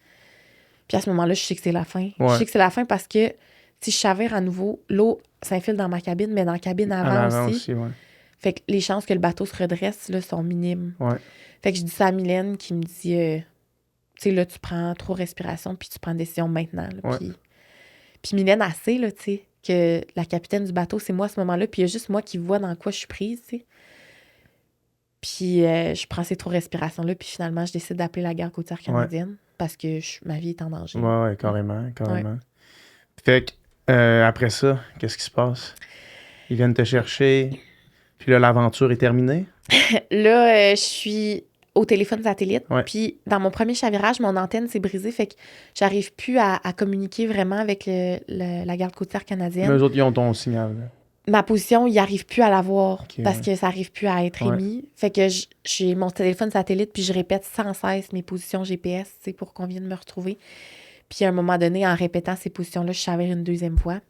Puis à ce moment-là, je sais que c'est la fin. Ouais. Je sais que c'est la fin parce que si je chavire à nouveau, l'eau s'infile dans ma cabine, mais dans la cabine En avant avant aussi. aussi, ouais. Fait que les chances que le bateau se redresse, là, sont minimes. Ouais. Fait que je dis ça à Mylène qui me dit, tu sais, là, tu prends 3 respirations, puis tu prends une décision maintenant. Là, Ouais. puis Mylène, elle sait, là, tu sais, que la capitaine du bateau, c'est moi à ce moment-là, puis il y a juste moi qui vois dans quoi je suis prise, tu sais. Puis je prends ces 3 respirations-là, puis finalement, je décide d'appeler la garde côtière canadienne parce que ma vie est en danger. Ouais, carrément. Fait que, après ça, qu'est-ce qui se passe? Ils viennent te chercher, puis là, l'aventure est terminée? Là, je suis au téléphone satellite, Ouais. puis dans mon premier chavirage, mon antenne s'est brisée, fait que j'arrive plus à communiquer vraiment avec la garde côtière canadienne. Mais eux autres, ils ont ton signal. Là. Ma position, ils n'arrivent plus à l'avoir parce ouais. que ça n'arrive plus à être émis. Fait que j'ai mon téléphone satellite, puis je répète sans cesse mes positions GPS, tu sais, pour qu'on vienne me retrouver. Puis à un moment donné, en répétant ces positions-là, je chavire une deuxième fois.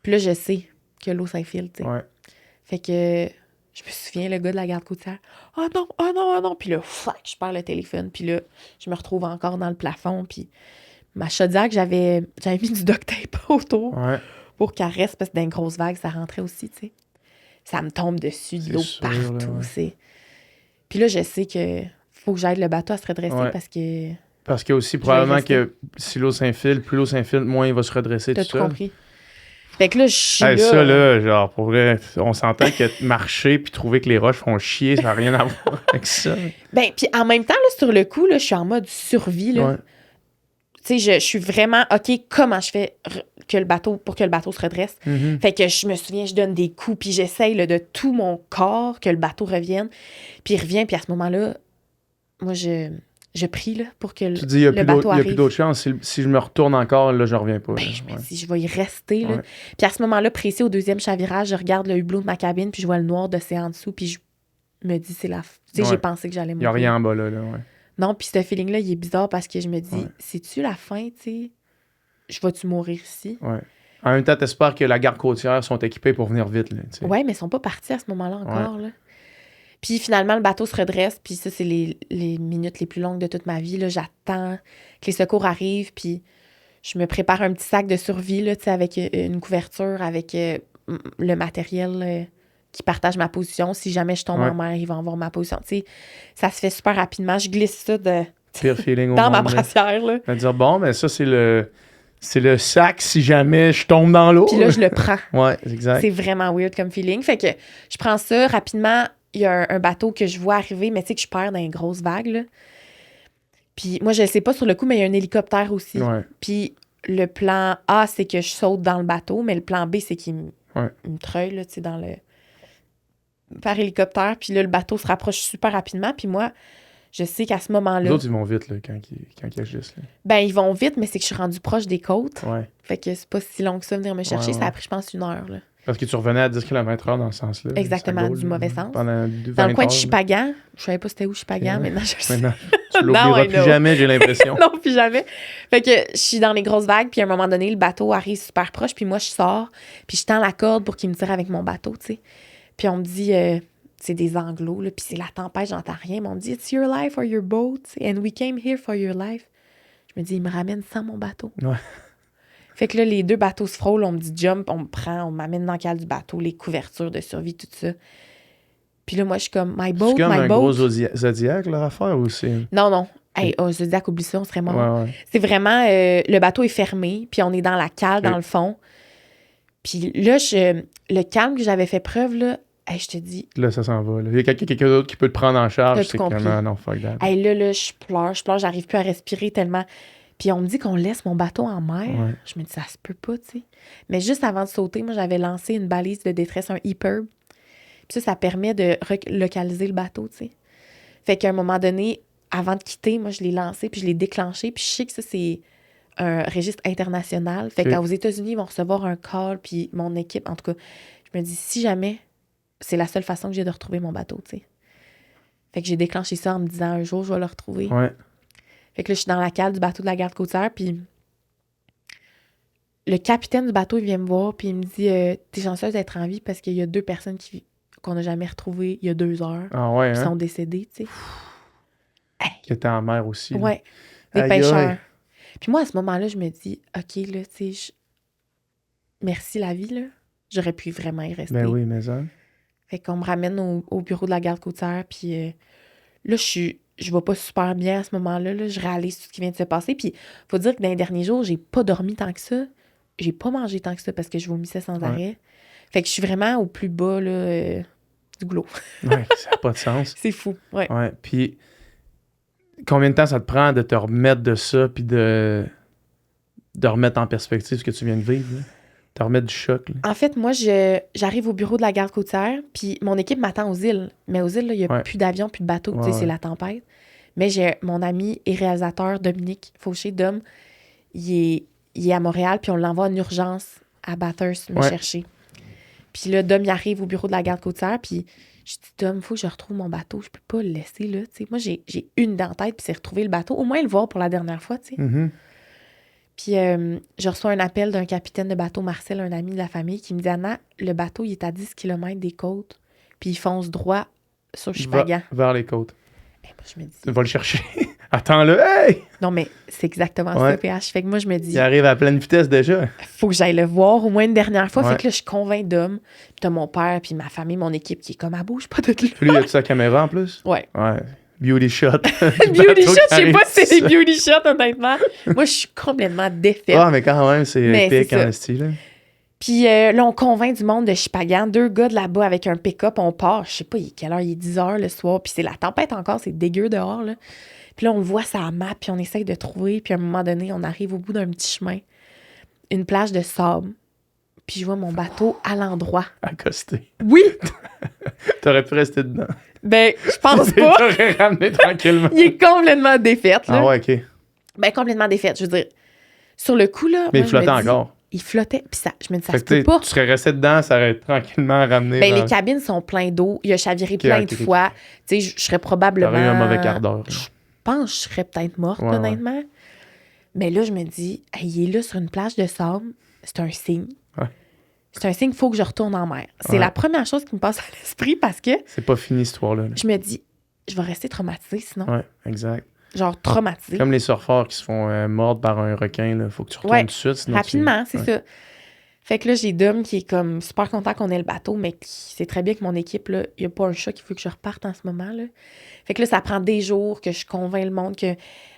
Puis là, je sais que l'eau s'infile, tu sais. Ouais. Fait que je me souviens, le gars de la garde côtière, « Oh non, oh non, oh non! » Puis là, je perds le téléphone. Puis là, je me retrouve encore dans le plafond. Puis ma chaudière, j'avais mis du duct tape autour pour qu'elle reste, parce que dans une grosse vague, ça rentrait aussi, tu sais. Ça me tombe dessus, de l'eau partout, c'est... Puis là, je sais que faut que j'aide le bateau à se redresser parce que... Parce qu'il y a aussi probablement que si l'eau s'infile, plus l'eau s'infile, moins il va se redresser tout seul. T'as tout compris. Fait que là, je suis là... Ça, là, genre, pour vrai, on s'entend que marcher puis trouver que les roches font chier, ça n'a rien à voir avec ça. Ben, puis en même temps, là, sur le coup, là, je suis en mode survie, là. Ouais. Tu sais, je suis vraiment, OK, comment je fais pour que le bateau se redresse? Mm-hmm. Fait que je me souviens, je donne des coups, puis j'essaye là, de tout mon corps que le bateau revienne. Puis il revient, puis à ce moment-là, moi, je prie là, pour que tu dis, le bateau arrive. Il n'y a plus d'autre chance. Si je me retourne encore, là, je reviens pas. Ben, je me dis, je vais y rester. Là. Puis à ce moment-là, précis au deuxième chavirage, je regarde le hublot de ma cabine, puis je vois le noir d'océan en dessous, puis je me dis, c'est la... Tu sais, j'ai pensé que j'allais mourir. Il n'y a rien en bas, là. Ouais. Non, puis ce feeling-là, il est bizarre parce que je me dis, c'est-tu la fin, tu sais? Je vais-tu mourir ici? Ouais. En même temps, t'espères que la garde côtière sont équipés pour venir vite, là. T'sais. Ouais, mais ils sont pas partis à ce moment-là encore, là. Puis finalement, le bateau se redresse, puis ça, c'est les minutes les plus longues de toute ma vie, là. J'attends que les secours arrivent, puis je me prépare un petit sac de survie, là, tu sais, avec une couverture, avec le matériel qui partage ma position. Si jamais je tombe en mer, ils vont voir ma position. Tu sais, ça se fait super rapidement. Je glisse ça pire feeling au dans monde, ma brassière, là. À dire, bon, mais ça, c'est le sac si jamais je tombe dans l'eau. Puis là, je le prends. Ouais, exact. C'est vraiment weird comme feeling. Fait que je prends ça rapidement. Il y a un bateau que je vois arriver, mais tu sais que je perds dans une grosse vague, là. Puis moi, je ne sais pas sur le coup, mais il y a un hélicoptère aussi. Ouais. Puis le plan A, c'est que je saute dans le bateau, mais le plan B, c'est qu'il me treuille, là, tu sais, dans le... par hélicoptère. Puis là, le bateau se rapproche super rapidement. Puis moi, je sais qu'à ce moment-là... Les autres, ils vont vite, là, quand ils agissent, là. Ben, ils vont vite, mais c'est que je suis rendue proche des côtes. Ouais. Fait que c'est pas si long que ça venir me chercher. Ça a pris, je pense, 1 heure, là. Parce que tu revenais à 10 km/h dans ce sens-là. Exactement, du mauvais sens. Pendant dans le coin de Chipagan. Je savais pas c'était où Chipagan, maintenant je le sais. Maintenant, tu l'oublieras plus jamais, j'ai l'impression. Non, plus jamais. Fait que je suis dans les grosses vagues, puis à un moment donné, le bateau arrive super proche, puis moi, je sors, puis je tends la corde pour qu'il me tire avec mon bateau, tu sais. Puis on me dit, c'est des anglos, là, puis c'est la tempête, j'entends rien, mais on me dit, it's your life or your boat, and we came here for your life. Je me dis, il me ramène sans mon bateau. Ouais. Fait que là, les 2 bateaux se frôlent, on me dit jump, on me prend, on m'amène dans le cale du bateau, les couvertures de survie, tout ça. Puis là, moi, je suis comme, my boat, my boat. C'est comme un gros Zodiac, leur affaire, ou c'est... Non. Hey, Zodiac, oublie ça, on serait mort. Ouais. C'est vraiment, le bateau est fermé, puis on est dans la cale, dans le fond. Puis là, le calme que j'avais fait preuve, là, hey, je te dis... Là, ça s'en va. Là. Il y a quelqu'un d'autre qui peut te prendre en charge. C'est compris. Comme, non, fuck that. Hey, là, je pleure, j'arrive plus à respirer tellement... Puis on me dit qu'on laisse mon bateau en mer. Ouais. Je me dis, ça se peut pas, tu sais. Mais juste avant de sauter, moi, j'avais lancé une balise de détresse, un EPIRB. Puis ça permet de localiser le bateau, tu sais. Fait qu'à un moment donné, avant de quitter, moi, je l'ai lancé, puis je l'ai déclenché. Puis je sais que ça, c'est un registre international. Fait qu'aux États-Unis, ils vont recevoir un call, puis mon équipe, en tout cas, je me dis, si jamais, c'est la seule façon que j'ai de retrouver mon bateau, tu sais. Fait que j'ai déclenché ça en me disant, un jour, je vais le retrouver. Ouais. Fait que là, je suis dans la cale du bateau de la garde côtière, puis le capitaine du bateau, il vient me voir, puis il me dit t'es chanceuse d'être en vie parce qu'il y a 2 personnes qu'on n'a jamais retrouvées il y a 2 heures. Ah ouais, qui sont décédées, tu sais. Qui étaient en mer aussi. Ouais, des pêcheurs. Puis moi, à ce moment-là, je me dis OK, là, tu sais, merci la vie, là. J'aurais pu vraiment y rester. Ben oui, mais ça. Fait qu'on me ramène au bureau de la garde côtière, puis là, je vais pas super bien à ce moment-là. Là. Je réalise tout ce qui vient de se passer. Puis, faut dire que dans les derniers jours, j'ai pas dormi tant que ça. J'ai pas mangé tant que ça parce que je vomissais sans arrêt. Fait que je suis vraiment au plus bas là, du goulot. Ouais, ça n'a pas de sens. C'est fou, ouais. Ouais, puis combien de temps ça te prend de te remettre de ça puis de remettre en perspective ce que tu viens de vivre, là? Te remettre du choc, là. En fait, moi, j'arrive au bureau de la garde côtière, puis mon équipe m'attend aux îles. Mais aux îles, il n'y a plus d'avions, plus de bateaux, tu sais, c'est la tempête. Mais j'ai mon ami et réalisateur Dominique Fauché, Dom, il est à Montréal, puis on l'envoie en urgence à Bathurst me chercher. Puis là, Dom, il arrive au bureau de la garde côtière, puis je dis, Dom, il faut que je retrouve mon bateau, je peux pas le laisser, là, tu sais. Moi, j'ai une dent en tête, puis c'est retrouver le bateau, au moins le voir pour la dernière fois, tu sais. Mm-hmm. Puis je reçois un appel d'un capitaine de bateau, Marcel, un ami de la famille, qui me dit, Anna, le bateau, il est à 10 km des côtes, puis il fonce droit sur Chupagan. Vers les côtes. Et moi, je me dis... Va le chercher. Attends-le, hey! Non, mais c'est exactement ça, PH. Fait que moi, je me dis... Il arrive à pleine vitesse déjà. Faut que j'aille le voir au moins une dernière fois. Fait que là, je convainc d'hommes. Puis t'as mon père, puis ma famille, mon équipe qui est comme, bouge pas de là. Puis lui, il a-tu sa caméra en plus? Ouais. Beauty shot. Beauty shot, je sais pas si c'est des beauty shots, honnêtement. Moi, je suis complètement défaite. Ah, mais quand même, c'est épique en style. Puis là, on convainc du monde de Chupagan. 2 gars de là-bas avec un pick-up, on part. Je sais pas, quelle heure? Il est 10 heures le soir. Puis c'est la tempête encore, c'est dégueu dehors, là. Puis là, on le voit sur la map, puis on essaye de trouver. Puis à un moment donné, on arrive au bout d'un petit chemin. Une plage de sable. Puis je vois mon bateau à l'endroit. Accosté. Oui! T'aurais pu rester dedans. Ben, je pense pas. T'aurais ramené tranquillement. Il est complètement défaite, là. Ah ouais, OK. Ben, complètement défaite. Je veux dire, sur le coup, là... Mais moi, il flottait encore. Il flottait. Puis ça, je me dis, ça fait se peut pas. Tu serais resté dedans, ça aurait tranquillement ramené. Ben, les cabines sont pleines d'eau. Il a chaviré plein de fois. Tu sais, je serais probablement... T'aurais eu un mauvais quart d'heure. Je pense que je serais peut-être morte, honnêtement. Mais là, je me dis, hey, il est là sur une plage de sable. C'est un signe. C'est un signe qu'il faut que je retourne en mer. C'est la première chose qui me passe à l'esprit parce que... C'est pas fini, cette histoire-là. Je me dis, je vais rester traumatisée sinon. Ouais, exact. Genre traumatisée. Comme les surfeurs qui se font mordre par un requin, là. Faut que tu retournes tout de suite. Sinon rapidement, c'est ça. Fait que là, j'ai Dom qui est comme super content qu'on ait le bateau, mais qui sait très bien que mon équipe, là, il n'y a pas un chat qui veut que je reparte en ce moment, là. Fait que là, ça prend des jours que je convainc le monde que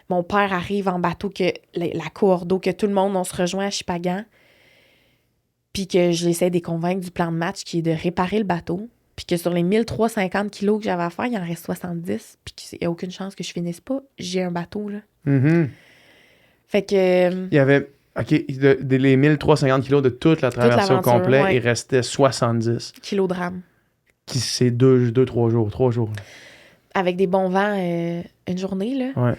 mon père arrive en bateau, que la cohorte d'eau, que tout le monde, on se rejoint à Chupagan. Puis que j'essaie de les convaincre du plan de match qui est de réparer le bateau. Puis que sur les 1350 kilos que j'avais à faire, il en reste 70. Puis qu'il n'y a aucune chance que je finisse pas. J'ai un bateau, là. Mm-hmm. Fait que... Il y avait... OK, les 1350 kilos de toute la traversée au complet, il restait 70. Kilos de rame. Qui c'est 3 jours. Avec des bons vents, une journée, là. Ouais.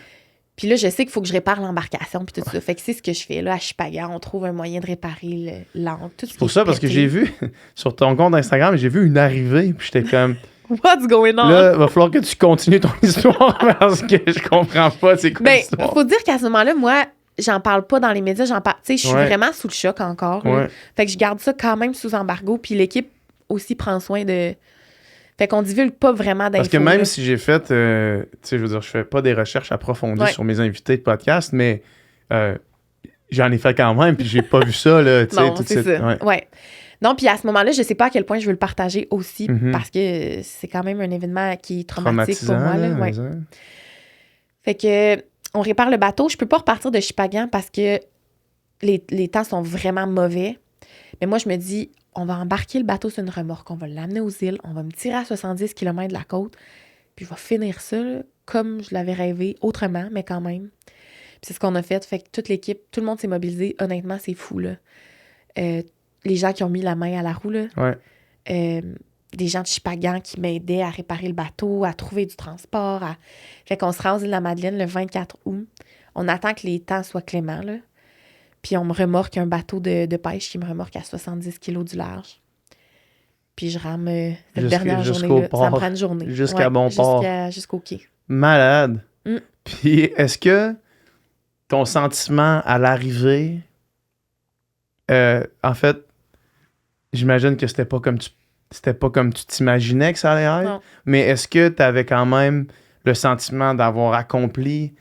Puis là, je sais qu'il faut que je répare l'embarcation puis tout ça. Fait que c'est ce que je fais. Là, à Chupagan, on trouve un moyen de réparer l'ancre. C'est pour ça, parce que j'ai vu, sur ton compte Instagram, j'ai vu une arrivée, puis j'étais comme... What's going on? Là, il va falloir que tu continues ton histoire, parce que je comprends pas c'est quoi l'histoire. Faut dire qu'à ce moment-là, moi, j'en parle pas dans les médias. Tu sais, je suis vraiment sous le choc encore. Fait que je garde ça quand même sous embargo. Puis l'équipe aussi prend soin de... Fait qu'on divulgue pas vraiment d'infos. Parce que même si j'ai fait, tu sais, je veux dire, je fais pas des recherches approfondies sur mes invités de podcast, mais j'en ai fait quand même, puis j'ai pas vu ça, là, tu sais, tout de suite. Ouais. Non, puis à ce moment-là, je sais pas à quel point je veux le partager aussi, parce que c'est quand même un événement qui est traumatique pour moi, là. Ouais. Fait que, on répare le bateau. Je peux pas repartir de Chupagan parce que les temps sont vraiment mauvais. Mais moi, je me dis... On va embarquer le bateau sur une remorque, on va l'amener aux îles, on va me tirer à 70 km de la côte, puis je vais finir ça là, comme je l'avais rêvé, autrement, mais quand même. Puis c'est ce qu'on a fait. Fait que toute l'équipe, tout le monde s'est mobilisé. Honnêtement, c'est fou, là. Les gens qui ont mis la main à la roue, là. Des gens de Chupagan qui m'aidaient à réparer le bateau, à trouver du transport. Fait qu'on se rend aux îles de la Madeleine le 24 août. On attend que les temps soient cléments, là. Puis on me remorque un bateau de pêche qui me remorque à 70 kilos du large. Puis je rame cette dernière journée-là. Ça me prend une journée. Jusqu'à bon port. Jusqu'au quai. Malade. Puis est-ce que ton sentiment à l'arrivée, en fait, j'imagine que c'était pas comme tu t'imaginais que ça allait être, mais est-ce que tu avais quand même le sentiment d'avoir accompli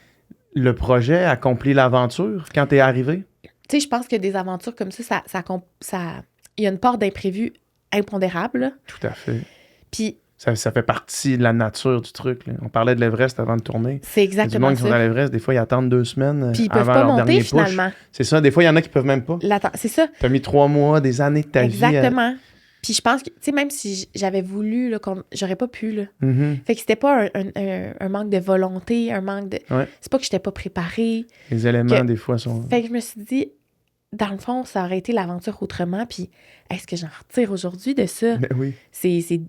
le projet, accompli l'aventure quand t'es arrivé? tu sais, je pense que des aventures comme ça, il y a une part d'imprévu impondérable. Là. Tout à fait. Puis, ça fait partie de la nature du truc. Là. On parlait de l'Everest avant de tourner. c'est Il y a du exactement monde qui sont à ça. l'Everest, des fois, ils attendent 2 semaines Puis, ils peuvent avant pas leur monter, dernier push. finalement. C'est ça. Des fois, il y en a qui peuvent même pas. C'est ça. T'as mis 3 mois, des années de ta vie. Exactement. Puis, je pense que, tu sais, même si j'avais voulu, là, j'aurais pas pu, là. Mhm. Fait que c'était pas un manque de volonté, un manque de... Ouais. C'est pas que j'étais pas préparée. Les éléments, des fois, sont... Fait que je me suis dit, dans le fond, ça aurait été l'aventure autrement. Puis, est-ce que j'en retire aujourd'hui de ça? Mais oui. C'est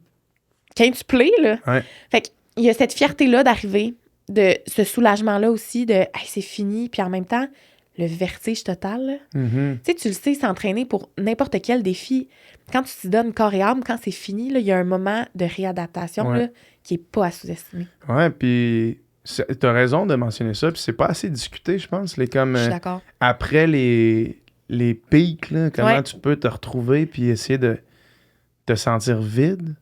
quintuplé, là. Ouais. Fait qu'il y a cette fierté-là d'arriver, de ce soulagement-là aussi, de hey, c'est fini. Puis en même temps, le vertige total, là. Mhm. Tu sais, tu le sais, s'entraîner pour n'importe quel défi, quand tu t'y donnes corps et âme, quand c'est fini, là, il y a un moment de réadaptation Ouais. là, qui est pas à sous-estimer. Ouais, puis t'as raison de mentionner ça, puis c'est pas assez discuté, je pense. Comme, Je suis d'accord. après les pics, là, comment Ouais. tu peux te retrouver puis essayer de te sentir vide,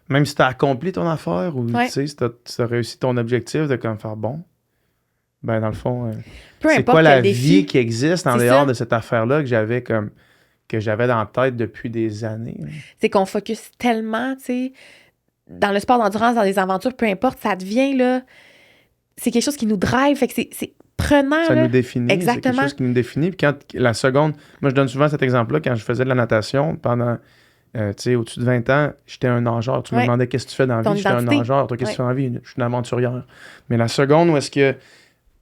même si t'as accompli ton affaire ou Ouais. tu sais, si t'as réussi ton objectif de comme faire bon, ben dans le fond, Peu c'est importe quoi la quel défi, vie qui existe en C'est dehors ça. de cette affaire-là que j'avais dans la tête depuis des années. Là. c'est qu'on focus tellement, tu sais, dans le sport d'endurance, dans les aventures, peu importe, ça devient, là, c'est quelque chose qui nous drive, fait que c'est prenant, Ça là. nous définit. C'est Exactement. quelque chose qui nous définit. Puis quand la seconde, moi je donne souvent cet exemple-là, quand je faisais de la natation pendant, tu sais, au-dessus de 20 ans, j'étais un nageur. Tu me Ouais. demandais qu'est-ce que tu fais dans la Ton vie, j'étais un identité. nageur. Toi, qu'est-ce que tu Ouais. fais dans la vie? Je suis une aventurière. Mais la seconde où est-ce que, tu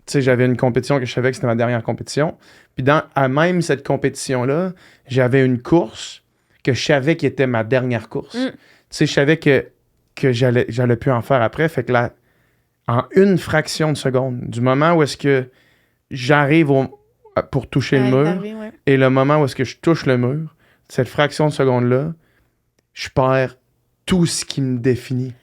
sais, j'avais une compétition que je savais que c'était ma dernière compétition. Puis à même cette compétition-là, j'avais une course que je savais qui était ma dernière course. Mm. Tu sais, je savais que j'allais plus en faire après. Fait que là, en une fraction de seconde, du moment où est-ce que j'arrive pour toucher le Ouais, mur d'arriver, ouais. et le moment où est-ce que je touche le mur, cette fraction de seconde-là, je perds tout ce qui me définit.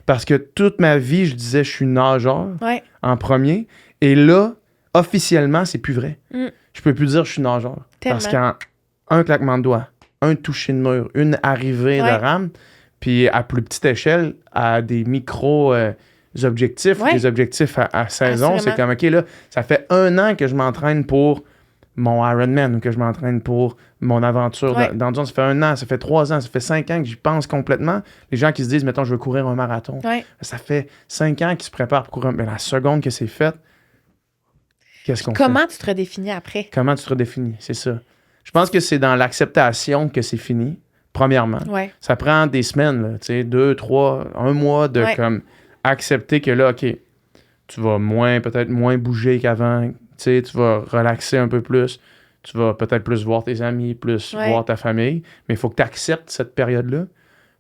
Parce que toute ma vie, je disais je suis nageur Ouais. en premier. Et là, officiellement, c'est plus vrai. Mm. Je peux plus dire je suis nageur. Parce Tellement. qu'en un claquement de doigts, un toucher de mur, une arrivée Ouais. de rame, puis à plus petite échelle, à des micro-objectifs, Ouais. des objectifs à saison, c'est Assurément. comme, OK, là, ça fait 1 an que je m'entraîne pour mon Ironman ou que je m'entraîne pour mon aventure Ouais. d'endurance. Ça fait 1 an, ça fait 3 ans, ça fait 5 ans que j'y pense complètement. Les gens qui se disent, mettons, je veux courir un marathon. Ouais. Ça fait 5 ans qu'ils se préparent pour courir. Mais la seconde que c'est fait, qu'est-ce qu'on fait? Comment tu te redéfinis après? Comment tu te redéfinis? C'est ça. Je pense que c'est dans l'acceptation que c'est fini, premièrement. Ouais. Ça prend des semaines, là, tu sais, 2, 3, 1 mois de Ouais. comme accepter que là, OK, tu vas peut-être moins bouger qu'avant, tu sais, tu vas relaxer un peu plus, tu vas peut-être plus voir tes amis, plus Ouais. voir ta famille, mais il faut que tu acceptes cette période-là.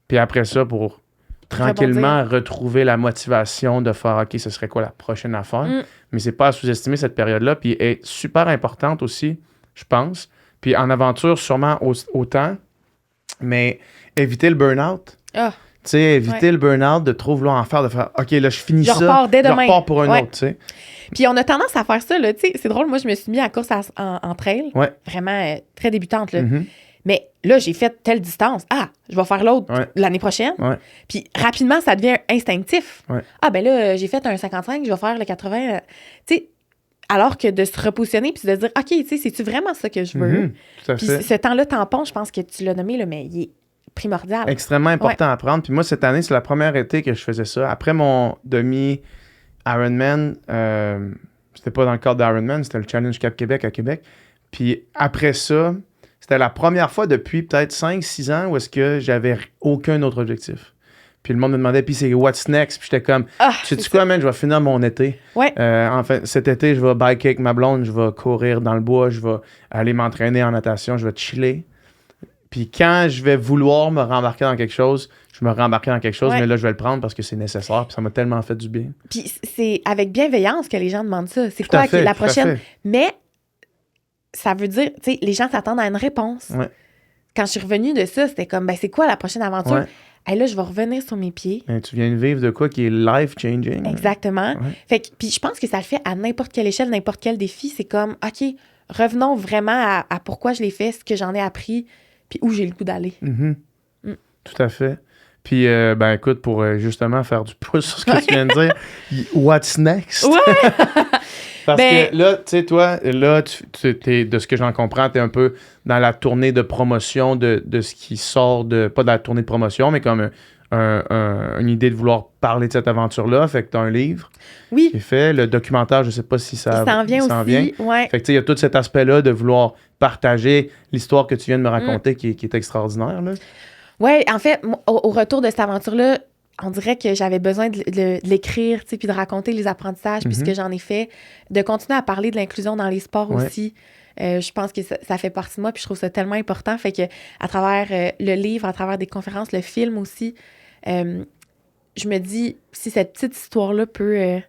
Puis après ça, pour tranquillement retrouver la motivation de faire, OK, ce serait quoi la prochaine affaire? Mm. Mais c'est pas à sous-estimer cette période-là, puis elle est super importante aussi, je pense. Puis en aventure, sûrement autant, mais éviter le burn-out. Ah, Tu sais, éviter le burn-out, de trop vouloir en faire, de faire, OK, là, je finis Je ça. repars dès demain. Je repars pour un Ouais. autre, tu sais. puis on a tendance à faire ça, là, tu sais, c'est drôle, moi, je me suis mis à la course en trail, Ouais. vraiment très débutante, là. Mhm. Mais là, j'ai fait telle distance. Ah, je vais faire l'autre Ouais. l'année prochaine. Ouais. Puis rapidement, ça devient instinctif. Ouais. Ah, ben là, j'ai fait un 55, je vais faire le 80. Tu sais, alors que de se repositionner puis de se dire, OK, tu sais, c'est-tu vraiment ça que je veux? Mhm. Tout à Puis fait. ce temps-là tampon, je pense que tu l'as nommé, là, mais il est primordial. Extrêmement important à prendre. Puis moi, cette année, c'est la première été que je faisais ça. Après mon demi-Ironman, c'était pas dans le cadre d'Ironman, c'était le Challenge Cap Québec à Québec. Puis après ça, c'était la première fois depuis peut-être 5-6 ans où est-ce que j'avais aucun autre objectif. Puis le monde me demandait, puis c'est what's next? Puis j'étais comme, Ah, tu sais c'est quoi, man, je vais finir mon été. Ouais. Enfin, cet été, je vais biker avec ma blonde, je vais courir dans le bois, je vais aller m'entraîner en natation, je vais chiller. Puis quand je vais vouloir me rembarquer dans quelque chose, je me rembarquer dans quelque chose, Ouais. mais là, je vais le prendre parce que c'est nécessaire, puis ça m'a tellement fait du bien. Puis c'est avec bienveillance que les gens demandent ça. C'est Tout à quoi qui est fait, la tout à prochaine? fait. Mais ça veut dire, tu sais, les gens s'attendent à une réponse. Ouais. Quand je suis revenue de ça, c'était comme, ben c'est quoi la prochaine aventure? Ouais. Hey, là, je vais revenir sur mes pieds. Ben, tu viens de vivre de quoi qui est life-changing. Exactement. Ouais. Fait que, puis je pense que ça le fait à n'importe quelle échelle, n'importe quel défi. C'est comme, OK, revenons vraiment à pourquoi je l'ai fait, ce que j'en ai appris, puis où j'ai le goût d'aller. Mhm. Mm. Tout à fait. Puis, ben écoute, pour justement faire du pouce sur ce que tu viens de dire, what's next? Ouais! Parce que là, tu sais, toi, là, t'es, de ce que j'en comprends, t'es un peu dans la tournée de promotion de ce qui sort de... Pas de la tournée de promotion, mais comme une idée de vouloir parler de cette aventure-là. Fait que t'as un livre qui est fait. Le documentaire, je sais pas si ça... Il s'en vient aussi, ouais. Fait que tu sais, il y a tout cet aspect-là de vouloir partager l'histoire que tu viens de me raconter qui est extraordinaire, là. Ouais, en fait, au retour de cette aventure-là, on dirait que j'avais besoin de l'écrire, tu sais, puis de raconter les apprentissages, puis ce que j'en ai fait, de continuer à parler de l'inclusion dans les sports aussi. Je pense que ça fait partie de moi, puis je trouve ça tellement important. Fait que à travers le livre, à travers des conférences, le film aussi, je me dis, si cette petite histoire-là peut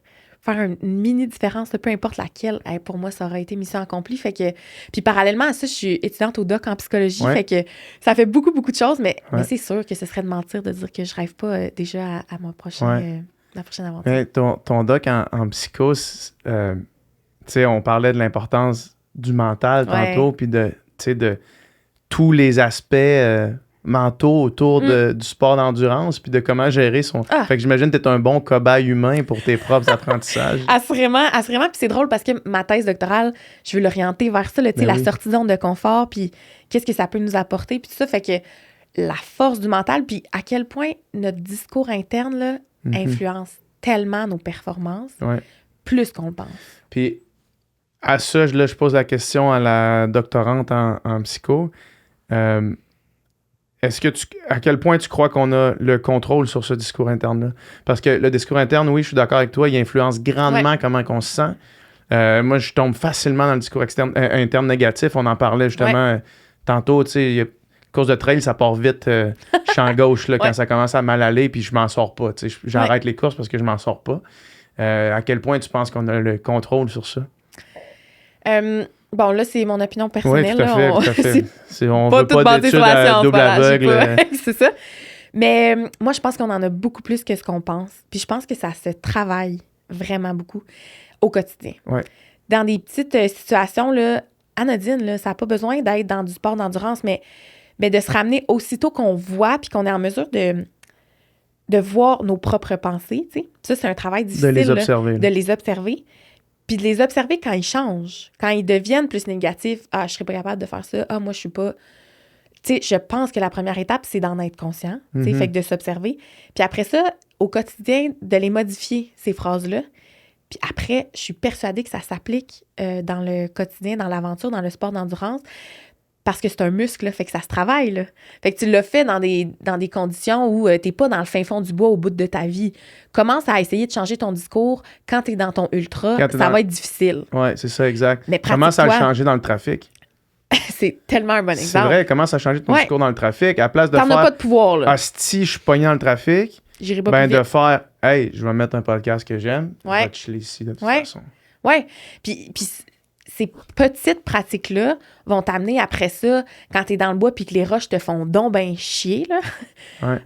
faire une mini différence, peu importe laquelle, pour moi, ça aurait été mission accomplie. Fait que, puis parallèlement à ça, je suis étudiante au doc en psychologie, fait que ça fait beaucoup de choses, mais c'est sûr que ce serait de mentir de dire que je rêve pas déjà à ma prochaine aventure. Mais ton doc en psycho, tu sais, on parlait de l'importance du mental tantôt, puis de tous les aspects mentaux autour du sport d'endurance, puis de comment gérer son... Fait que j'imagine que t'es un bon cobaye humain pour tes propres apprentissages. Assurément. Puis c'est drôle parce que ma thèse doctorale, je veux l'orienter vers ça, la sortie de zone de confort, puis qu'est-ce que ça peut nous apporter, puis tout ça. Fait que la force du mental, puis à quel point notre discours interne là, influence tellement nos performances, plus qu'on le pense. Puis à ça, je pose la question à la doctorante en psycho. À quel point tu crois qu'on a le contrôle sur ce discours interne-là? Parce que le discours interne, oui, je suis d'accord avec toi, il influence grandement comment on se sent. Moi, je tombe facilement dans le discours interne négatif. On en parlait justement tantôt, tu sais, course de trail, ça part vite champ gauche là, quand ça commence à mal aller, puis je m'en sors pas. Tu sais, j'arrête les courses parce que je m'en sors pas. À quel point tu penses qu'on a le contrôle sur ça? Bon, là, c'est mon opinion personnelle. Oui, tout à fait. On pas veut tout pas basé d'études sur la à science, double aveugle. C'est ça. Mais moi, je pense qu'on en a beaucoup plus que ce qu'on pense. Puis je pense que ça se travaille vraiment beaucoup au quotidien. Ouais. Dans des petites situations là, anodines, là, ça n'a pas besoin d'être dans du sport d'endurance, mais de se ramener aussitôt qu'on voit puis qu'on est en mesure de voir nos propres pensées. Tu sais. Ça, c'est un travail difficile. De les observer. De les observer. Puis de les observer quand ils changent, quand ils deviennent plus négatifs. Ah, je serais pas capable de faire ça. Ah, moi, je suis pas... Tu sais, je pense que la première étape, c'est d'en être conscient. Tu sais, fait que de s'observer. Puis après ça, au quotidien, de les modifier, ces phrases-là. Puis après, je suis persuadée que ça s'applique dans le quotidien, dans l'aventure, dans le sport d'endurance. Parce que c'est un muscle, là, fait que ça se travaille. Là. Fait que tu l'as fait dans des conditions où t'es pas dans le fin fond du bois au bout de ta vie. Commence à essayer de changer ton discours quand t'es dans ton ultra. Ça va être difficile. Oui, c'est ça, exact. Mais commence à le changer dans le trafic. C'est tellement un bon exemple. C'est vrai, commence à changer ton discours dans le trafic. À la place de faire... T'en as pas de pouvoir, là. Si je suis pogné dans le trafic, j'irai pas plus vite. De faire, hey, je vais mettre un podcast que j'aime. Je vais te chiller ici, de toute façon. Oui. Puis ces petites pratiques-là vont t'amener après ça, quand t'es dans le bois puis que les roches te font donc ben chier, là,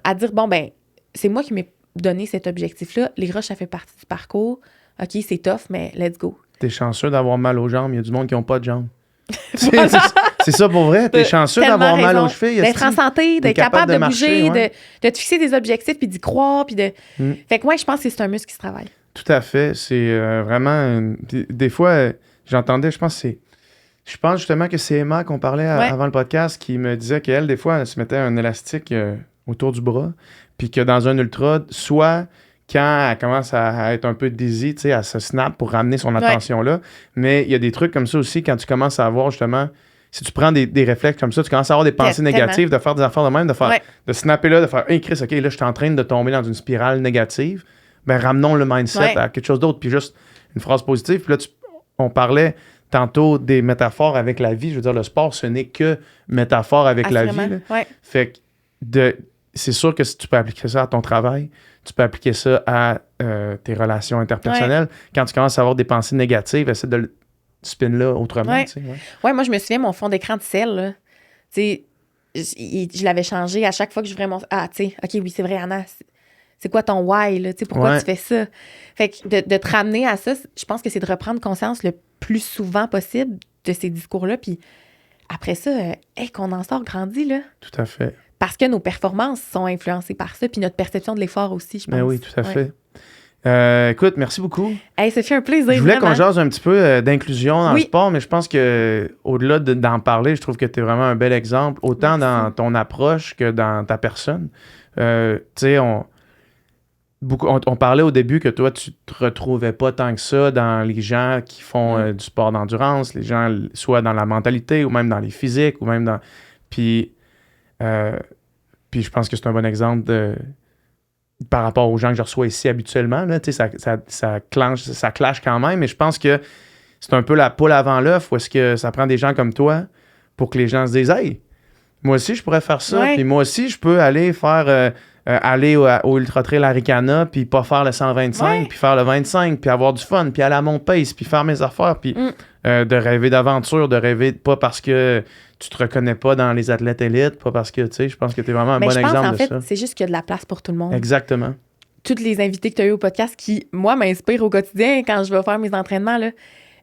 à dire, bon, ben, c'est moi qui m'ai donné cet objectif-là. Les roches, ça fait partie du parcours. OK, c'est tough, mais let's go. T'es chanceux d'avoir mal aux jambes. Il y a du monde qui n'a pas de jambes. c'est ça pour vrai. T'es chanceux d'avoir mal aux chevilles. D'être en santé, d'être capable de bouger, de te fixer des objectifs puis d'y croire. Puis de... Fait que moi, je pense que c'est un muscle qui se travaille. Tout à fait. C'est vraiment... Des fois... J'entendais, je pense justement que c'est Emma qu'on parlait avant le podcast qui me disait qu'elle, des fois, elle se mettait un élastique autour du bras, puis que dans un ultra, soit quand elle commence à être un peu dizzy, tu sais, elle se snap pour ramener son attention là, mais il y a des trucs comme ça aussi quand tu commences à avoir justement, si tu prends des réflexes comme ça, tu commences à avoir des pensées négatives, de faire des affaires de même, de snapper là, de faire « Hey Chris, OK, là, je suis en train de tomber dans une spirale négative. » Ben, ramenons le mindset à quelque chose d'autre, puis juste une phrase positive, puis là, on parlait tantôt des métaphores avec la vie. Je veux dire, le sport, ce n'est que métaphore avec la vie. Fait que c'est sûr que si tu peux appliquer ça à ton travail, tu peux appliquer ça à tes relations interpersonnelles. Quand tu commences à avoir des pensées négatives, essaie de le spin là autrement. Oui, moi, je me souviens, mon fond d'écran de sel, tu sais, je l'avais changé à chaque fois que je voulais Ah, tu sais, OK, oui, c'est vrai, Anna, c'est quoi ton why, là? Pourquoi tu fais ça? Fait que de te ramener à ça, je pense que c'est de reprendre conscience le plus souvent possible de ces discours-là. Puis après ça, qu'on en sort grandi, là. Tout à fait. parce que nos performances sont influencées par ça, puis notre perception de l'effort aussi, je pense. Ben oui, tout à fait. Écoute, merci beaucoup. Hey, ça fait un plaisir. Je voulais vraiment. qu'on jase un petit peu d'inclusion dans le Oui. sport, mais je pense que au-delà d'en parler, je trouve que tu es vraiment un bel exemple, autant dans ton approche que dans ta personne. Tu sais, on parlait au début que toi, tu te retrouvais pas tant que ça dans les gens qui font du sport d'endurance, les gens, soit dans la mentalité ou même dans les physiques, ou même dans... Puis je pense que c'est un bon exemple par rapport aux gens que je reçois ici habituellement. Là, ça clash quand même, mais je pense que c'est un peu la poule avant l'œuf où est-ce que ça prend des gens comme toi pour que les gens se disent « Hey, moi aussi, je pourrais faire ça, puis moi aussi, je peux aller faire... aller au Ultra Trail Arikana, puis pas faire le 125, puis faire le 25, puis avoir du fun, puis aller à mon pace, puis faire mes affaires, puis de rêver d'aventure, de rêver pas parce que tu te reconnais pas dans les athlètes élites, pas parce que, tu sais, je pense que tu es vraiment un bon exemple de ça. Mais je pense, en fait, c'est juste qu'il y a de la place pour tout le monde. Exactement. Toutes les invités que tu as eu au podcast qui, moi, m'inspirent au quotidien quand je vais faire mes entraînements, là.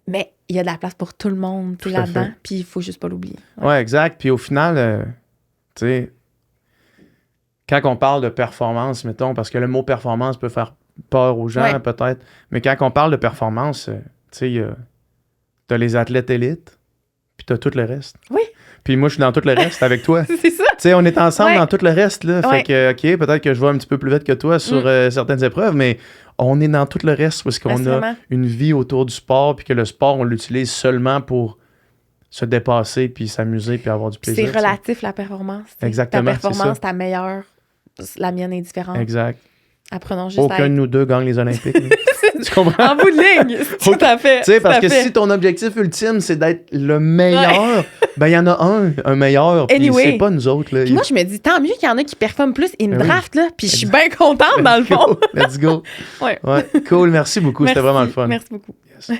Mais il y a de la place pour tout le monde là-dedans, puis il faut juste pas l'oublier. Ouais, exact. Puis au final, tu sais, quand on parle de performance, mettons, parce que le mot performance peut faire peur aux gens, peut-être, mais quand on parle de performance, tu sais, t'as les athlètes élites, puis t'as tout le reste. Oui. Puis moi, je suis dans tout le reste avec toi. C'est ça. Tu sais, on est ensemble dans tout le reste, là. Fait que, OK, peut-être que je vais un petit peu plus vite que toi sur certaines épreuves, mais on est dans tout le reste parce qu'on a une vie autour du sport, puis que le sport, on l'utilise seulement pour se dépasser, puis s'amuser, puis avoir du plaisir. C'est relatif, la performance. Exactement, ta performance, ta meilleure, la mienne est différente. Exact. Apprenons juste Aucun de nous deux gagne les Olympiques. Tu comprends? En bout de ligne, tout à fait. Tu sais, parce que si ton objectif ultime, c'est d'être le meilleur, ben il y en a un meilleur, puis c'est pas nous autres. Là. Puis moi, je me dis, tant mieux qu'il y en a qui performent plus, ils me draftent, là, puis je suis bien contente, dans le fond. Let's go. Ouais. Cool, merci beaucoup, c'était vraiment le fun. Merci beaucoup. Yes.